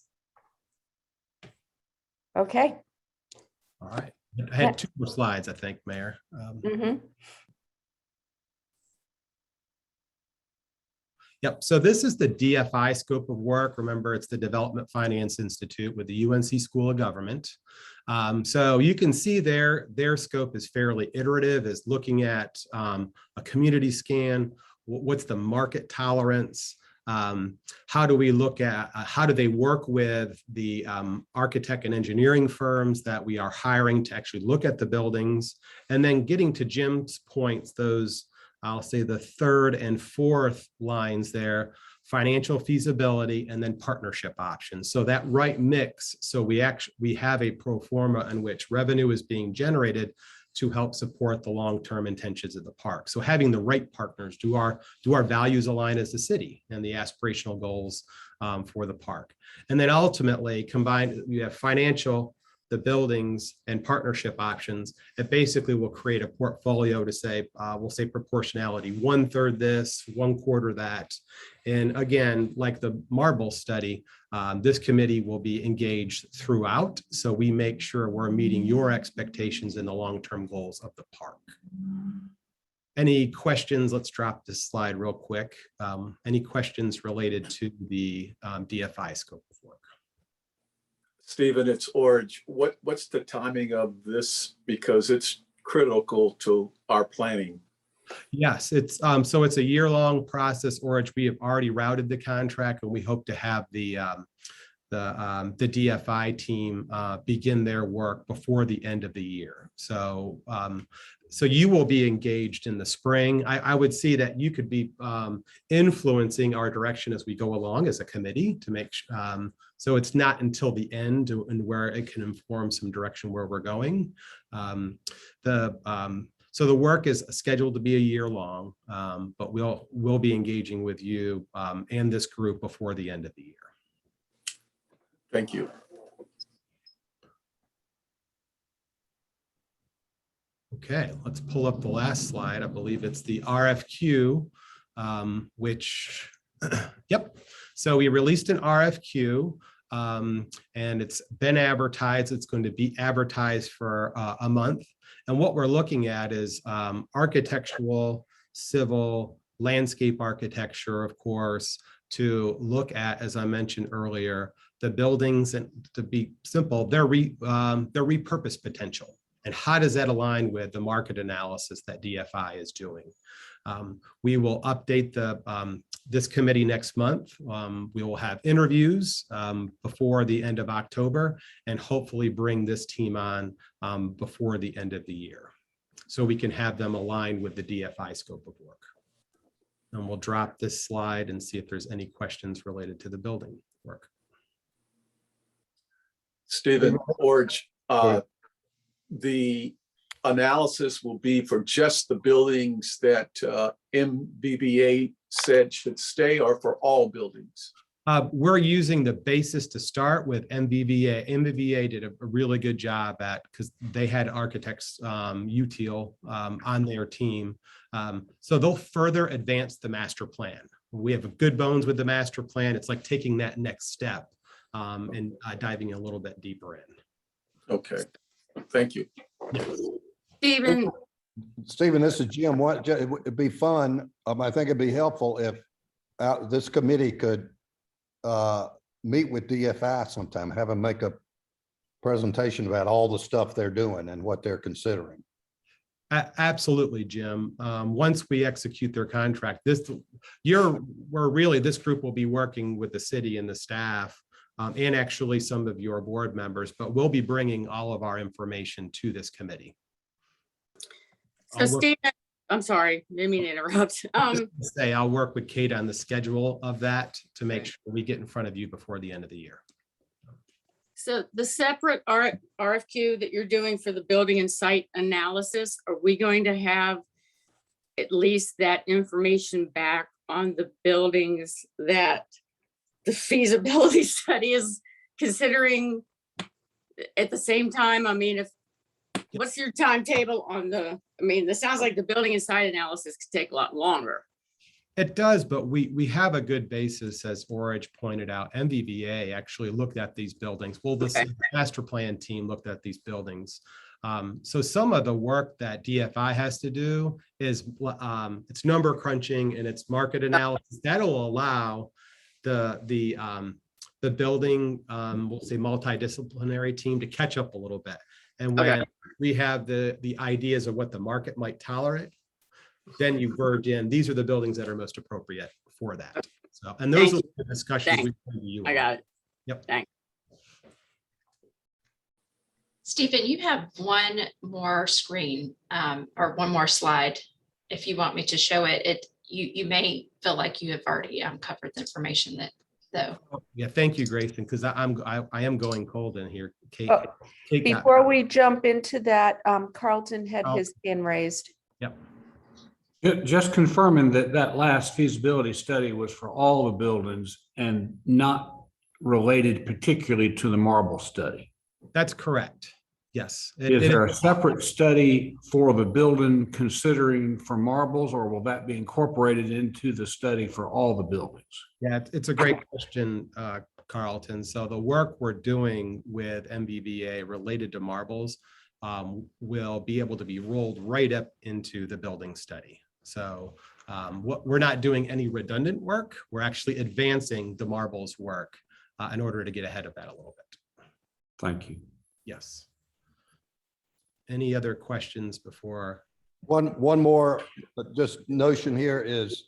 Okay. All right. I had 2 more slides, I think, Mayor. Yep. So this is the DFI Scope of Work. Remember, it's the Development Finance Institute with the UNC School of Government. So you can see their scope is fairly iterative, is looking at a community scan. what's the market tolerance? How do we look at, how do they work with the architect and engineering firms that we are hiring to actually look at the buildings? And then getting to Jim's points, those, I'll say the third and fourth lines there, financial feasibility and then partnership options. So that right mix, so we have a pro forma in which revenue is being generated to help support the long-term intentions of the park. So having the right partners, do our values align as a city and the aspirational goals for the park? And then ultimately combined, you have financial, the buildings and partnership options. It basically will create a portfolio to say, we'll say proportionality, 1/3 this, 1/4 that. And again, like the Marble study, this committee will be engaged throughout. So we make sure we're meeting your expectations and the long-term goals of the park. Any questions? Let's drop this slide real quick. Any questions related to the DFI scope of work? Stephen, it's Orge. What's the timing of this? Because it's critical to our planning. Yes, it's so it's a year-long process, Orge. We have already routed the contract, and we hope to have the DFI team begin their work before the end of the year. So so you will be engaged in the spring. I would see that you could be influencing our direction as we go along as a committee to make so it's not until the end and where it can inform some direction where we're going. So the work is scheduled to be a year long, but we'll be engaging with you and this group before the end of the year. Thank you. Okay, let's pull up the last slide. I believe it's the RFQ, which, yep. So we released an RFQ and it's been advertised. It's going to be advertised for a month. And what we're looking at is architectural, civil, landscape architecture, of course, to look at, as I mentioned earlier, the buildings, and to be simple, their repurpose potential. And how does that align with the market analysis that DFI is doing? We will update this committee next month. We will have interviews before the end of October and hopefully bring this team on before the end of the year, so we can have them aligned with the DFI scope of work. And we'll drop this slide and see if there's any questions related to the building work. Stephen, Orge, the analysis will be for just the buildings that MBBA said should stay, or for all buildings? We're using the basis to start with MBBA. MBBA did a really good job at, because they had architects, UTIL, on their team. So they'll further advance the master plan. We have a good bones with the master plan. It's like taking that next step and diving a little bit deeper in. Okay, thank you. Stephen, this is Jim. It'd be fun. I think it'd be helpful if this committee could meet with DFI sometime, have them make a presentation about all the stuff they're doing and what they're considering. Absolutely, Jim. Once we execute their contract, this group will be working with the city and the staff and actually some of your board members, but we'll be bringing all of our information to this committee. So Stephen, I'm sorry, didn't mean to interrupt. I'll work with Kate on the schedule of that to make sure we get in front of you before the end of the year. So the separate RFQ that you're doing for the building and site analysis, are we going to have at least that information back on the buildings that the feasibility study is considering at the same time? I mean, what's your timetable on this sounds like the building and site analysis could take a lot longer. It does, but we have a good basis, as Orage pointed out. MVVA actually looked at these buildings. Well, the master plan team looked at these buildings. So some of the work that DFI has to do is it's number crunching and it's market analysis. That'll allow the building, we'll say multidisciplinary team to catch up a little bit. And when we have the ideas of what the market might tolerate, then you verge in, these are the buildings that are most appropriate for that. So, and those are the discussions. Thanks. I got it. Yep. Thanks. Stephen, you have one more screen or one more slide. If you want me to show it, you may feel like you have already covered the information that though. Yeah, thank you, Grayson, because I am going cold in here. Kate, Oh, Kate got- Before we jump into that, Carlton had his hand raised. Yep. Just confirming that that last feasibility study was for all the buildings and not related particularly to the marble study. That's correct. Yes. Is there a separate study for the building considering for marbles, or will that be incorporated into the study for all the buildings? Yeah, it's a great question, Carlton. So the work we're doing with MBVA related to marbles will be able to be rolled right up into the building study. So we're not doing any redundant work. We're actually advancing the marbles work in order to get ahead of that a little bit. Thank you. Yes. Any other questions before? One more just notion here is,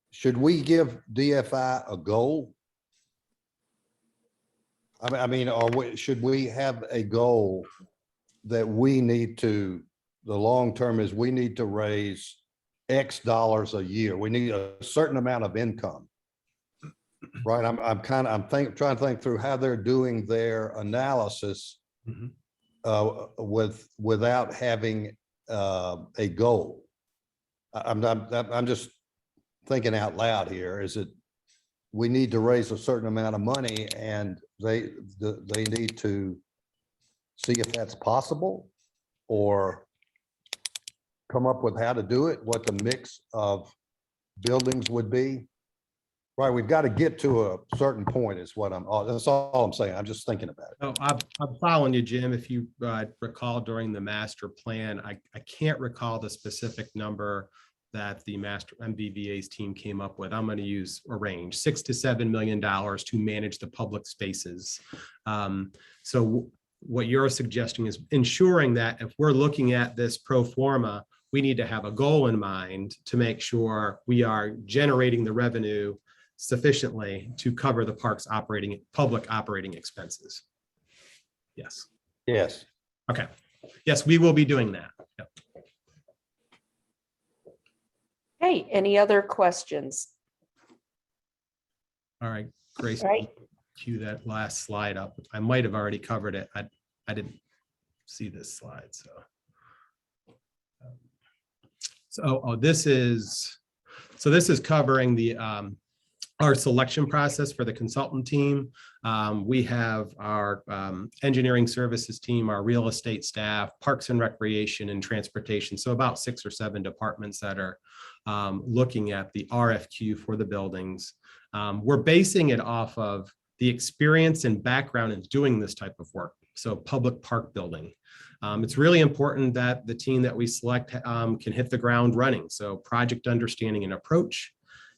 should we give DFI a goal? I mean, should we have a goal that we need to, the long term is we need to raise X dollars a year. We need a certain amount of income. Right. I'm trying to think through how they're doing their analysis without having a goal. I'm just thinking out loud here. Is it we need to raise a certain amount of money and they need to see if that's possible or come up with how to do it, what the mix of buildings would be? Right, we've got to get to a certain point is what that's all I'm saying. I'm just thinking about it. Oh, I'm following you, Jim. If you recall during the master plan, I can't recall the specific number that the master MBVA's team came up with. I'm going to use a range, $6 to $7 million to manage the public spaces. So what you're suggesting is ensuring that if we're looking at this pro forma, we need to have a goal in mind to make sure we are generating the revenue sufficiently to cover the park's public operating expenses. Yes. Yes. Okay. Yes, we will be doing that. Yep. Hey, any other questions? All right, Grace, All right. cue that last slide up. I might have already covered it. I didn't see this slide, so this is covering the our selection process for the consultant team. We have our engineering services team, our real estate staff, parks and recreation, and transportation. So about 6 or 7 departments that are looking at the RFQ for the buildings. We're basing it off of the experience and background in doing this type of work. So public park building. It's really important that the team that we select can hit the ground running. So project understanding and approach.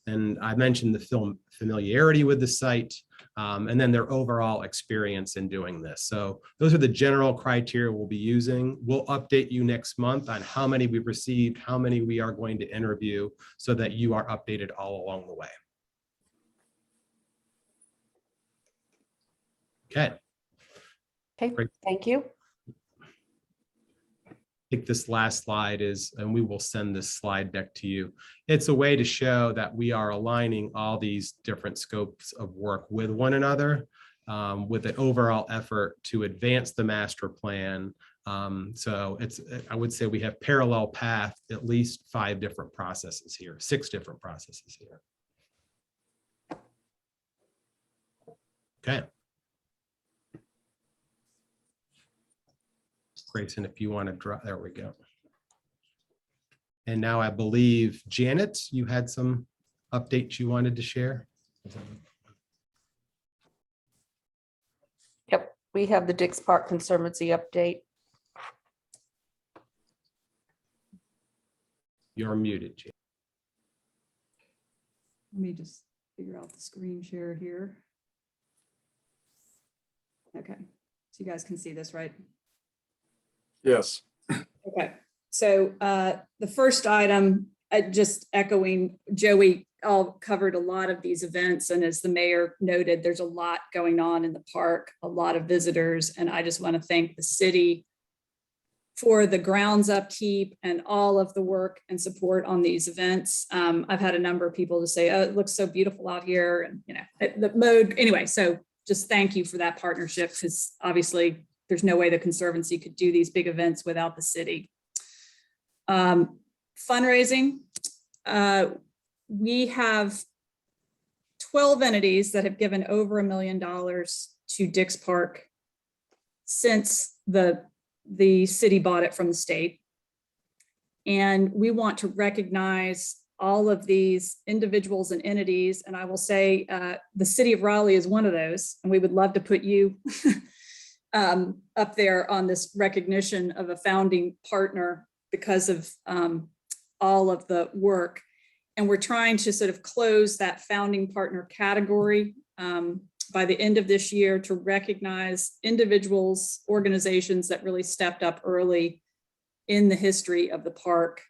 And I mentioned the familiarity with the site, and then their overall experience in doing this. So those are the general criteria we'll be using. We'll update you next month on how many we've received, how many we are going to interview, so that you are updated all along the way. Okay. Okay, Great. thank you. I think this last slide is, and we will send this slide deck to you. It's a way to show that we are aligning all these different scopes of work with one another, with an overall effort to advance the master plan. So I would say we have parallel path, at least 5 different processes here, 6 different processes here. Okay. Grayson, if you want to draw, there we go. And now I believe, Janet, you had some updates you wanted to share? Yep, we have the Dix Park Conservancy update. You're muted, Janet. Let me just figure out the screen share here. Okay, so you guys can see this, right? Yes. Okay, So the first item, just echoing Joey, all covered a lot of these events. And as the mayor noted, there's a lot going on in the park, a lot of visitors. And I just want to thank the city for the grounds upkeep and all of the work and support on these events. I've had a number of people to say, oh, it looks so beautiful out here. And, you know, the mode, anyway, so just thank you for that partnership, because obviously there's no way the Conservancy could do these big events without the city. Fundraising, we have 12 entities that have given over $1 million to Dix Park since the city bought it from the state. And we want to recognize all of these individuals and entities. And I will say the city of Raleigh is one of those, and we would love to put you up there on this recognition of a founding partner because of all of the work. And we're trying to sort of close that founding partner category by the end of this year to recognize individuals, organizations that really stepped up early in the history of the park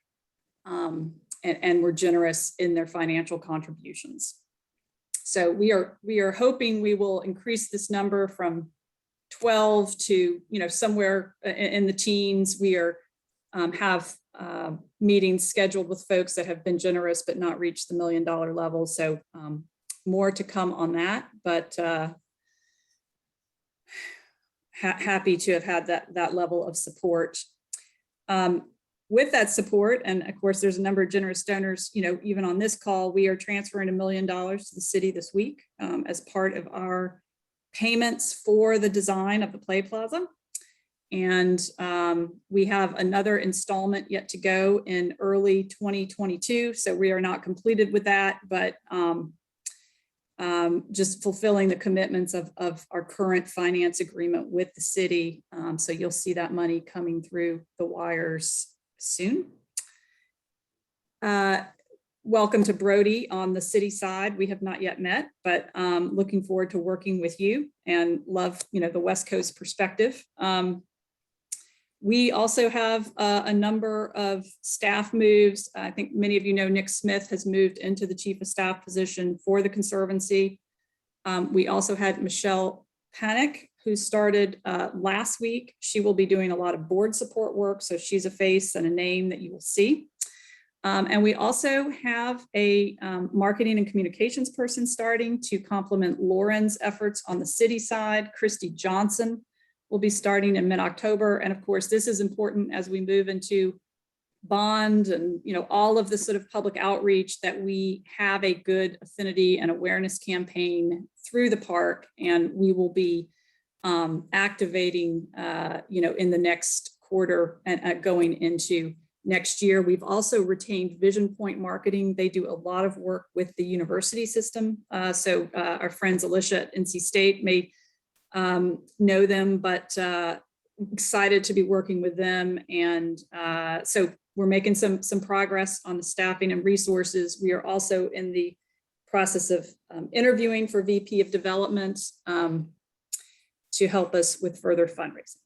and were generous in their financial contributions. So we are hoping we will increase this number from 12 to, you know, somewhere in the teens. We are have meetings scheduled with folks that have been generous but not reached the $1 million level. So more to come on that, but happy to have had that level of support. With that support, and of course, there's a number of generous donors, you know, even on this call, we are transferring $1 million to the city this week as part of our payments for the design of the Play Plaza. And we have another installment yet to go in early 2022. So we are not completed with that, but just fulfilling the commitments of our current finance agreement with the city. So you'll see that money coming through the wires soon. Welcome to Brody on the city side. We have not yet met, but looking forward to working with you and love, you know, the West Coast perspective. We also have a number of staff moves. I think many of you know Nick Smith has moved into the Chief of Staff position for the Conservancy. We also had Michelle Panic, who started last week. She will be doing a lot of board support work, so she's a face and a name that you will see. And we also have a marketing and communications person starting to complement Lauren's efforts on the city side. Christy Johnson will be starting in mid-October. And of course, this is important as we move into bond and, you know, all of the sort of public outreach, that we have a good affinity and awareness campaign through the park. And we will be activating, you know, in the next quarter and going into next year. We've also retained Vision Point Marketing. They do a lot of work with the university system. So our friends Alicia at NC State may know them, but excited to be working with them. And so we're making some progress on the staffing and resources. We are also in the process of interviewing for VP of Development to help us with further fundraising.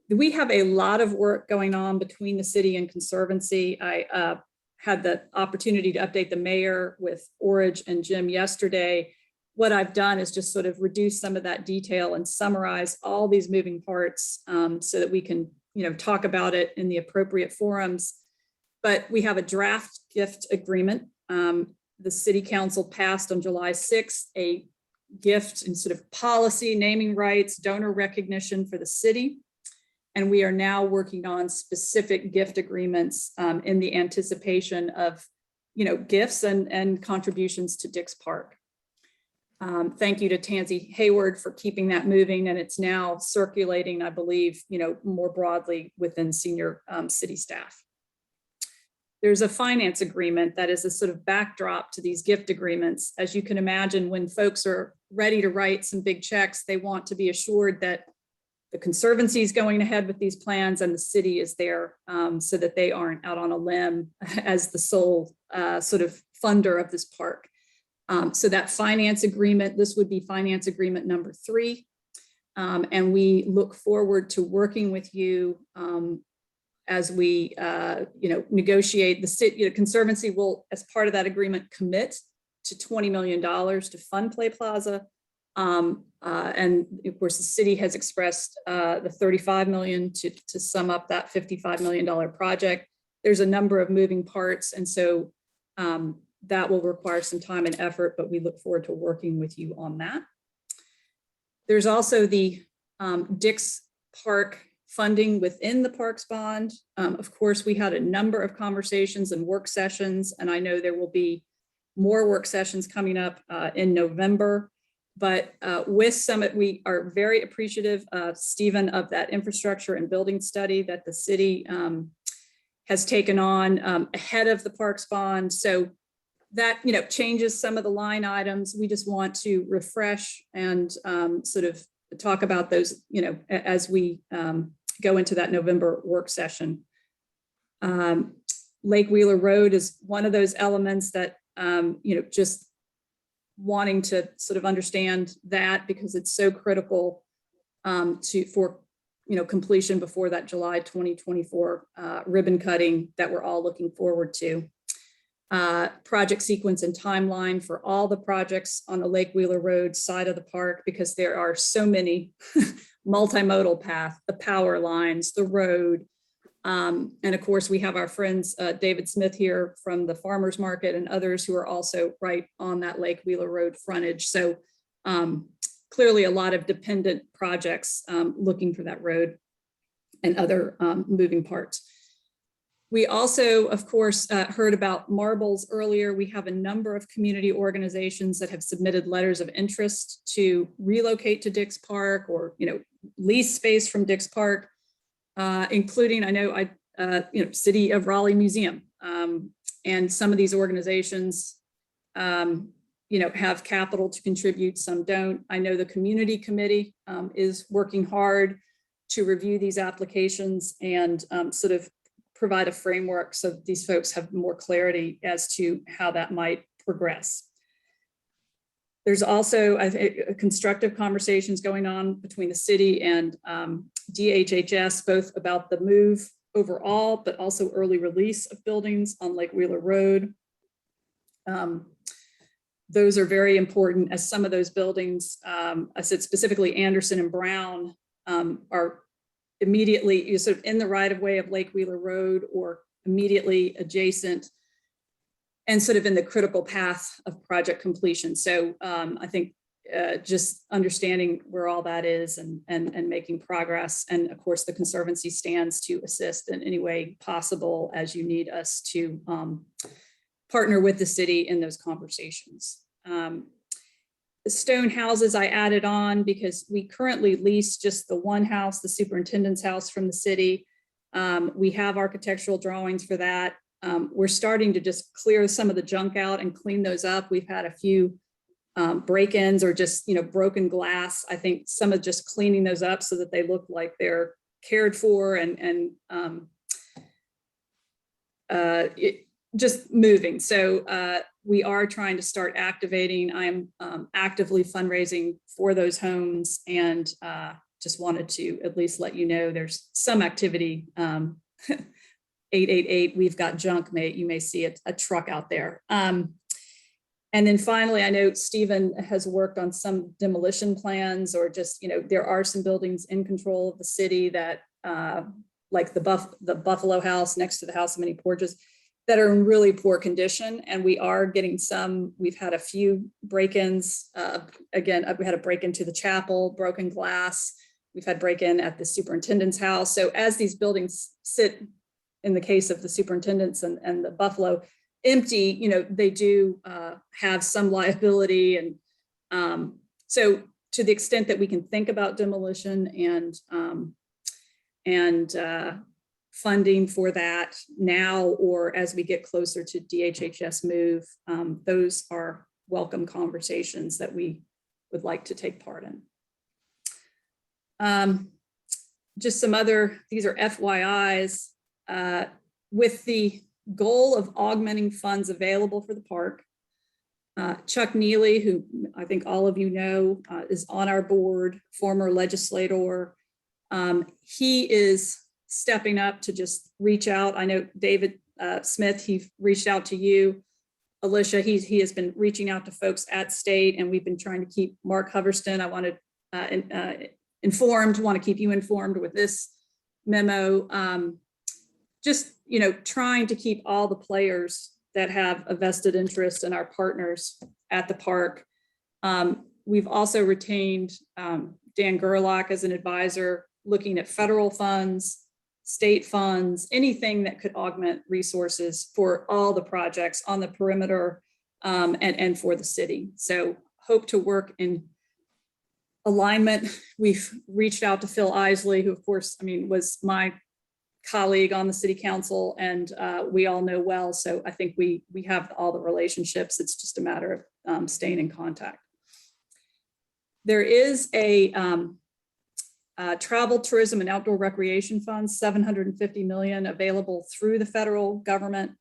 We have a lot of work going on between the city and Conservancy. I had the opportunity to update the mayor with Orridge and Jim yesterday. What I've done is just sort of reduce some of that detail and summarize all these moving parts so that we can, you know, talk about it in the appropriate forums. But we have a draft gift agreement. The city council passed on July 6th a gift and sort of policy, naming rights, donor recognition for the city. And we are now working on specific gift agreements in the anticipation of, you know, gifts and contributions to Dix Park. Thank you to Tansy Hayward for keeping that moving, and it's now circulating, I believe, you know, more broadly within senior city staff. There's a finance agreement that is a sort of backdrop to these gift agreements. As you can imagine, when folks are ready to write some big checks, they want to be assured that the Conservancy is going ahead with these plans and the city is there so that they aren't out on a limb as the sole sort of funder of this park. So that finance agreement, this would be finance agreement number 3. And we look forward to working with you as we, negotiate. The city, Conservancy will, as part of that agreement, commit to $20 million to fund Play Plaza. And of course, the city has expressed the $35 million to sum up that $55 million project. There's a number of moving parts, and so that will require some time and effort, but we look forward to working with you on that. There's also the Dix Park funding within the Parks Bond. Of course, we had a number of conversations and work sessions, and I know there will be more work sessions coming up in November. But with Summit, we are very appreciative, Stephen, of that infrastructure and building study that the city has taken on ahead of the Parks Bond. So that, changes some of the line items. We just want to refresh and sort of talk about those, as we go into that November work session. Lake Wheeler Road is one of those elements that, just wanting to sort of understand that, because it's so critical for completion before that July 2024 ribbon cutting that we're all looking forward to. Project sequence and timeline for all the projects on the Lake Wheeler Road side of the park, because there are so many multimodal path, the power lines, the road. And of course, we have our friends, David Smith here from the farmers market and others who are also right on that Lake Wheeler Road frontage. So clearly a lot of dependent projects looking for that road and other moving parts. We also, of course, heard about marbles earlier. We have a number of community organizations that have submitted letters of interest to relocate to Dix Park or, lease space from Dix Park. Including, I know, City of Raleigh Museum. And some of these organizations, have capital to contribute, some don't. I know the community committee is working hard to review these applications and sort of provide a framework so that these folks have more clarity as to how that might progress. There's also, I think, constructive conversations going on between the city and DHHS, both about the move overall, but also early release of buildings on Lake Wheeler Road. Those are very important, as some of those buildings, I said specifically Anderson and Brown, are immediately sort of in the right of way of Lake Wheeler Road or immediately adjacent and sort of in the critical path of project completion. So I think just understanding where all that is and making progress. And of course, the Conservancy stands to assist in any way possible as you need us to partner with the city in those conversations. The stone houses I added on because we currently lease just the one house, the superintendent's house from the city. We have architectural drawings for that. We're starting to just clear some of the junk out and clean those up. We've had a few break-ins or just, broken glass. I think some of just cleaning those up so that they look like they're cared for and just moving. So we are trying to start activating. I'm actively fundraising for those homes and just wanted to at least let you know there's some activity. 888, we've got junk, you may see a truck out there. And then finally, I know Stephen has worked on some demolition plans or just, there are some buildings in control of the city that like the Buffalo House next to the House of Many Porches that are in really poor condition. And we are getting some, we've had a few break-ins. Again, we had a break into the chapel, broken glass. We've had break-in at the superintendent's house. So as these buildings sit, in the case of the superintendents and the Buffalo, empty, they do have some liability. And so to the extent that we can think about demolition and funding for that now, or as we get closer to DHHS move, those are welcome conversations that we would like to take part in. Just some other, these are FYIs. With the goal of augmenting funds available for the park, Chuck Neely, who I think all of you know, is on our board, former legislator. He is stepping up to just reach out. I know David Smith, he reached out to you. Alicia, he has been reaching out to folks at state, and we've been trying to keep Mark Hoverston, I wanted informed, want to keep you informed with this memo. Just, you know, trying to keep all the players that have a vested interest in our partners at the park. We've also retained Dan Gerlach as an advisor, looking at federal funds, state funds, anything that could augment resources for all the projects on the perimeter and for the city. So hope to work in alignment. We've reached out to Phil Isley, who of course, I mean, was my colleague on the city council, and we all know well. So I think we have all the relationships. It's just a matter of staying in contact. There is a travel, tourism, and outdoor recreation funds, $750 million available through the federal government.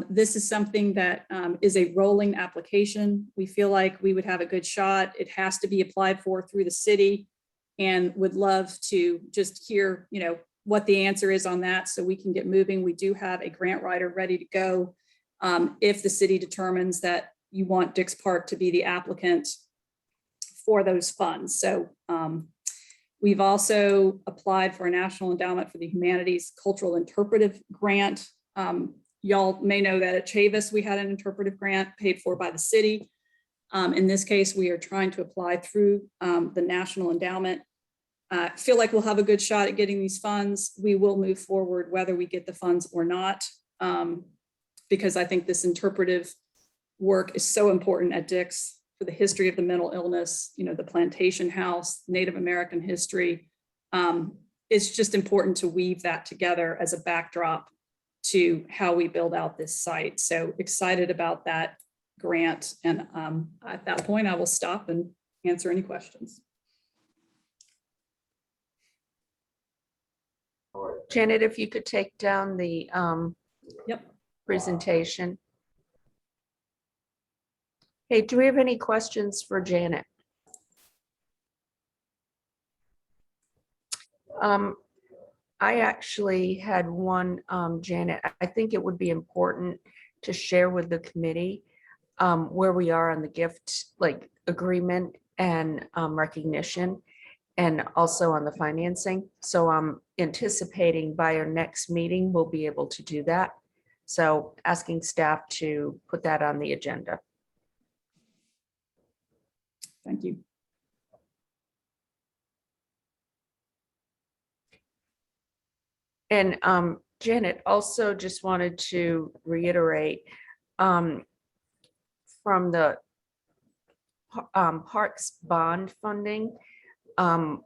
This is something that is a rolling application. We feel like we would have a good shot. It has to be applied for through the city, and would love to just hear, you know, what the answer is on that so we can get moving. We do have a grant writer ready to go if the city determines that you want Dix Park to be the applicant for those funds. So we've also applied for a National Endowment for the Humanities Cultural Interpretive Grant. Y'all may know that at Chavis, we had an interpretive grant paid for by the city. In this case, we are trying to apply through the National Endowment. Feel like we'll have a good shot at getting these funds. We will move forward whether we get the funds or not, because I think this interpretive work is so important at Dix for the history of the mental illness, you know, the plantation house, Native American history. It's just important to weave that together as a backdrop to how we build out this site. So excited about that grant. And at that point, I will stop and answer any questions. Janet, if you could take down the Yep. presentation. Hey, do we have any questions for Janet? I actually had one, Janet. I think it would be important to share with the committee where we are on the gift agreement and recognition, and also on the financing. So I'm anticipating by our next meeting, we'll be able to do that. So asking staff to put that on the agenda. Thank you. And Janet, also just wanted to reiterate from the Parks bond funding,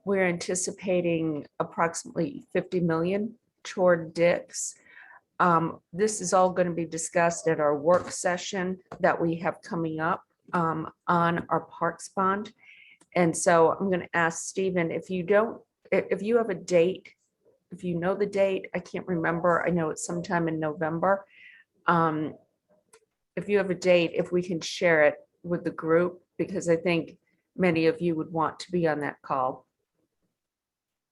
we're anticipating approximately 50 million toward Dix. This is all going to be discussed at our work session that we have coming up on our Parks bond. And so I'm going to ask Stephen, if you have a date, if you know the date, I can't remember. I know it's sometime in November. If you have a date, if we can share it with the group, because I think many of you would want to be on that call.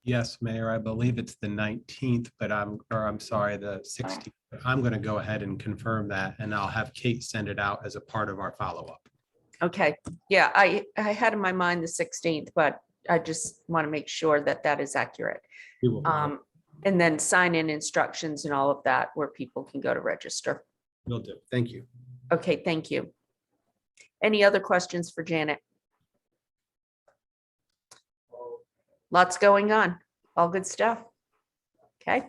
Yes, Mayor, I believe it's the 19th, but I'm sorry, the 16th. I'm going to go ahead and confirm that, and I'll have Kate send it out as a part of our follow-up. Okay, yeah, I had in my mind the 16th, but I just want to make sure that that is accurate. And then sign in instructions and all of that where people can go to register. Will do. Thank you. Okay, thank you. Any other questions for Janet? Lots going on, all good stuff. Okay.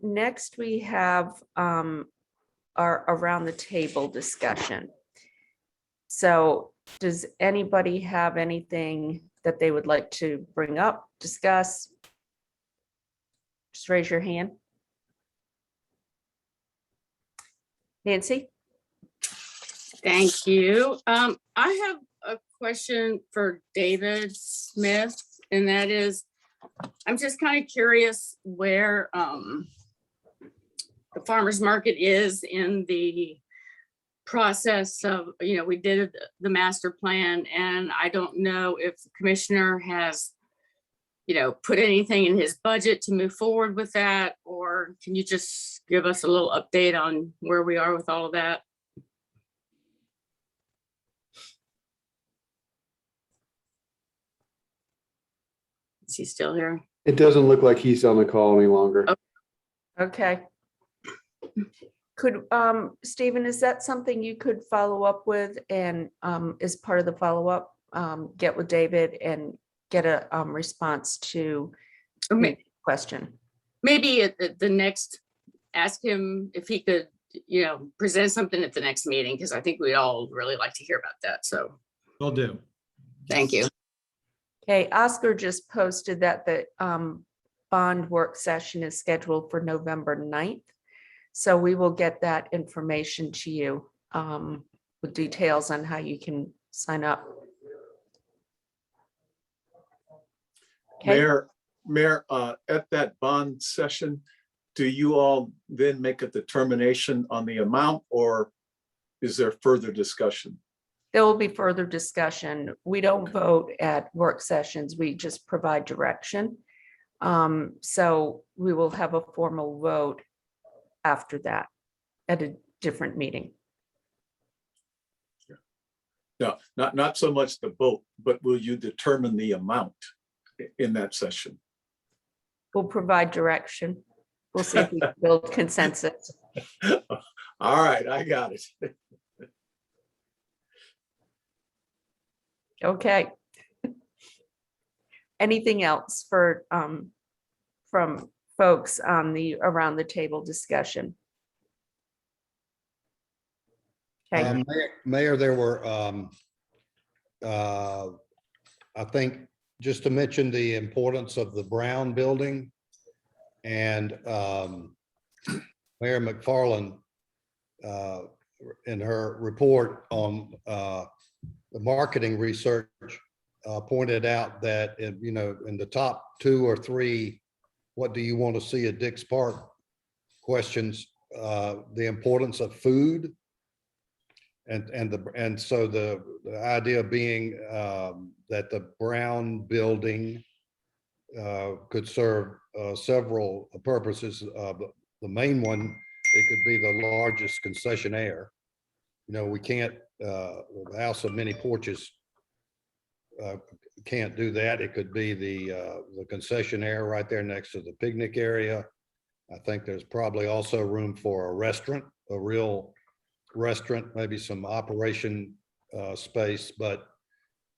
Next we have our around the table discussion. So does anybody have anything that they would like to bring up, discuss? Just raise your hand. Nancy? Thank you. I have a question for David Smith, and that is, I'm just kind of curious where the farmer's market is in the process of, we did the master plan, and I don't know if the commissioner has, put anything in his budget to move forward with that, or can you just give us a little update on where we are with all of that? Is he still here? It doesn't look like he's on the call any longer. Okay. Could, Stephen, is that something you could follow up with and as part of the follow-up, get with David and get a response to the question? Maybe at the next, ask him if he could, present something at the next meeting, because I think we'd all really like to hear about that. So Will do. thank you. Okay, Oscar just posted that the bond work session is scheduled for November 9th. So we will get that information to you with details on how you can sign up. Okay. Mayor, at that bond session, do you all then make a determination on the amount, or is there further discussion? There will be further discussion. We don't vote at work sessions. We just provide direction. So we will have a formal vote after that at a different meeting. No, not so much the vote, but will you determine the amount in that session? We'll provide direction. We'll see if we can build consensus. All right, I got it. Okay. Anything else for from folks on the around the table discussion? Okay. Mayor, there were, I think, just to mention the importance of the Brown building, and Mayor McFarland in her report on the marketing research pointed out that, in the top 2 or 3, what do you want to see at Dix Park questions, the importance of food. And so the idea being that the Brown building could serve several purposes. The main one, it could be the largest concessionaire. We can't, the house of many porches can't do that. It could be the concessionaire right there next to the picnic area. I think there's probably also room for a restaurant, a real restaurant, maybe some operation space, but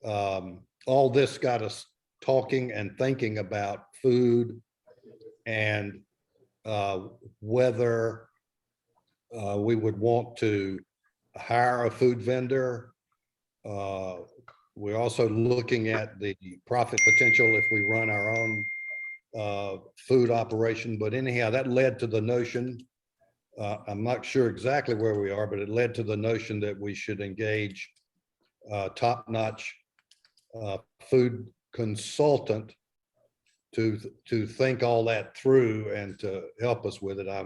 all this got us talking and thinking about food and whether we would want to hire a food vendor. We're also looking at the profit potential if we run our own food operation. But anyhow, that led to the notion, I'm not sure exactly where we are, but it led to the notion that we should engage top-notch food consultant to think all that through and to help us with it. I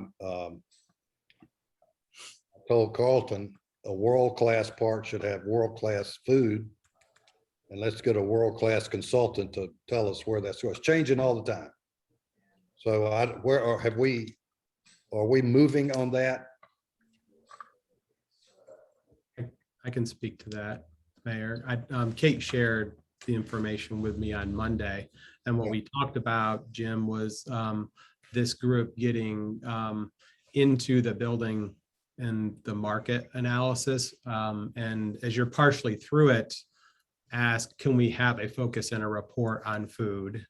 told Carlton a world-class park should have world-class food, and let's get a world-class consultant to tell us where that's going. It's changing all the time. So are we moving on that? I can speak to that, Mayor. Kate shared the information with me on Monday. And what we talked about, Jim, was this group getting into the building and the market analysis. And as you're partially through it, ask, can we have a focus and a report on food?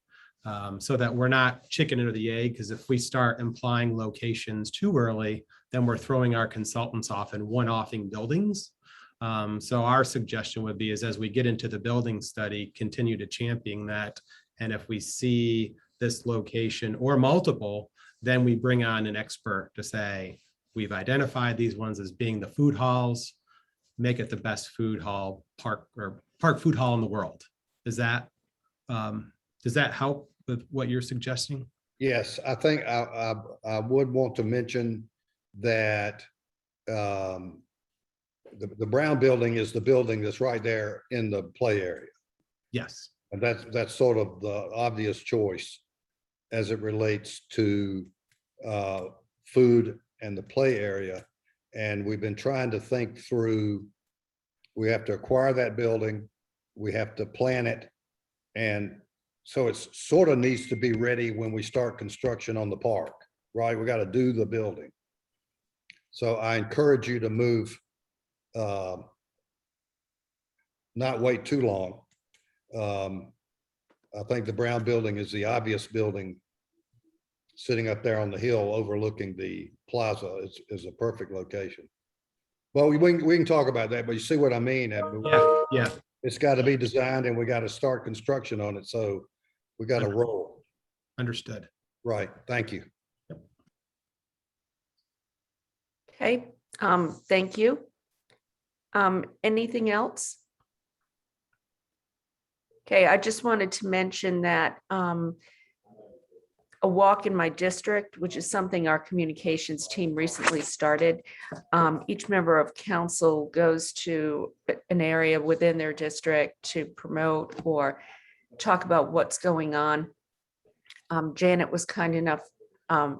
So that we're not chicken or the egg, because if we start implying locations too early, then we're throwing our consultants off and one-offing buildings. So our suggestion would be is as we get into the building study, continue to champion that. And if we see this location or multiple, then we bring on an expert to say, we've identified these ones as being the food halls, make it the best food hall park food hall in the world. Does that help with what you're suggesting? Yes, I think I would want to mention that the brown building is the building that's right there in the play area. Yes. And that's sort of the obvious choice as it relates to food and the play area. And we've been trying to think through, we have to acquire that building, we have to plan it. And so it's sort of needs to be ready when we start construction on the park, right? We got to do the building. So I encourage you to move, not wait too long. I think the brown building is the obvious building sitting up there on the hill overlooking the plaza is a perfect location. Well, we can talk about that, but you see what I mean? Yeah. It's got to be designed and we got to start construction on it. So we got to roll. Understood. Right. Thank you. Okay, thank you. Anything else? Okay, I just wanted to mention that a walk in my district, which is something our communications team recently started. Each member of council goes to an area within their district to promote or talk about what's going on. Janet was kind enough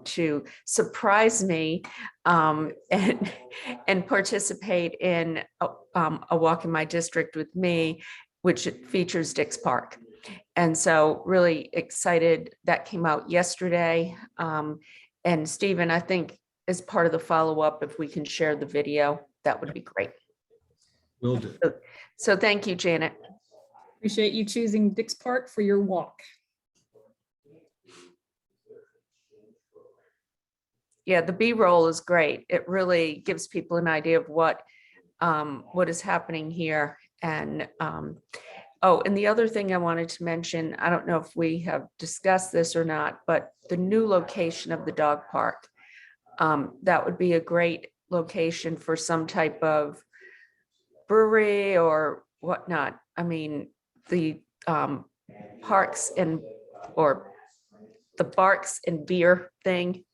to surprise me and participate in a walk in my district with me, which features Dix Park. And so really excited that came out yesterday. And Stephen, I think as part of the follow-up, if we can share the video, that would be great. Will do. So thank you, Janet. Appreciate you choosing Dix Park for your walk. Yeah, the B-roll is great. It really gives people an idea of what is happening here. And oh, and the other thing I wanted to mention, I don't know if we have discussed this or not, but the new location of the dog park, that would be a great location for some type of brewery or whatnot. I mean, the parks and or the barks and beer thing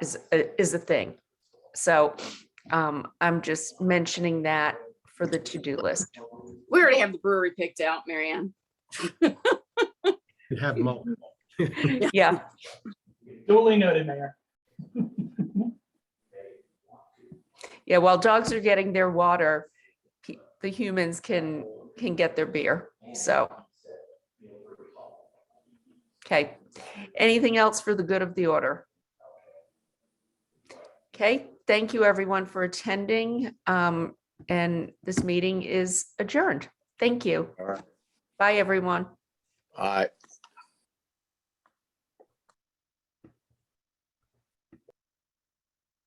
is a thing. So I'm just mentioning that for the to-do list. We already have the brewery picked out, Marianne. You have multiple. Yeah. Duly noted, Mayor. Yeah, while dogs are getting their water, the humans can get their beer. So. Okay. Anything else for the good of the order? Okay, thank you everyone for attending. And this meeting is adjourned. Thank you. All right. Bye, everyone. All right.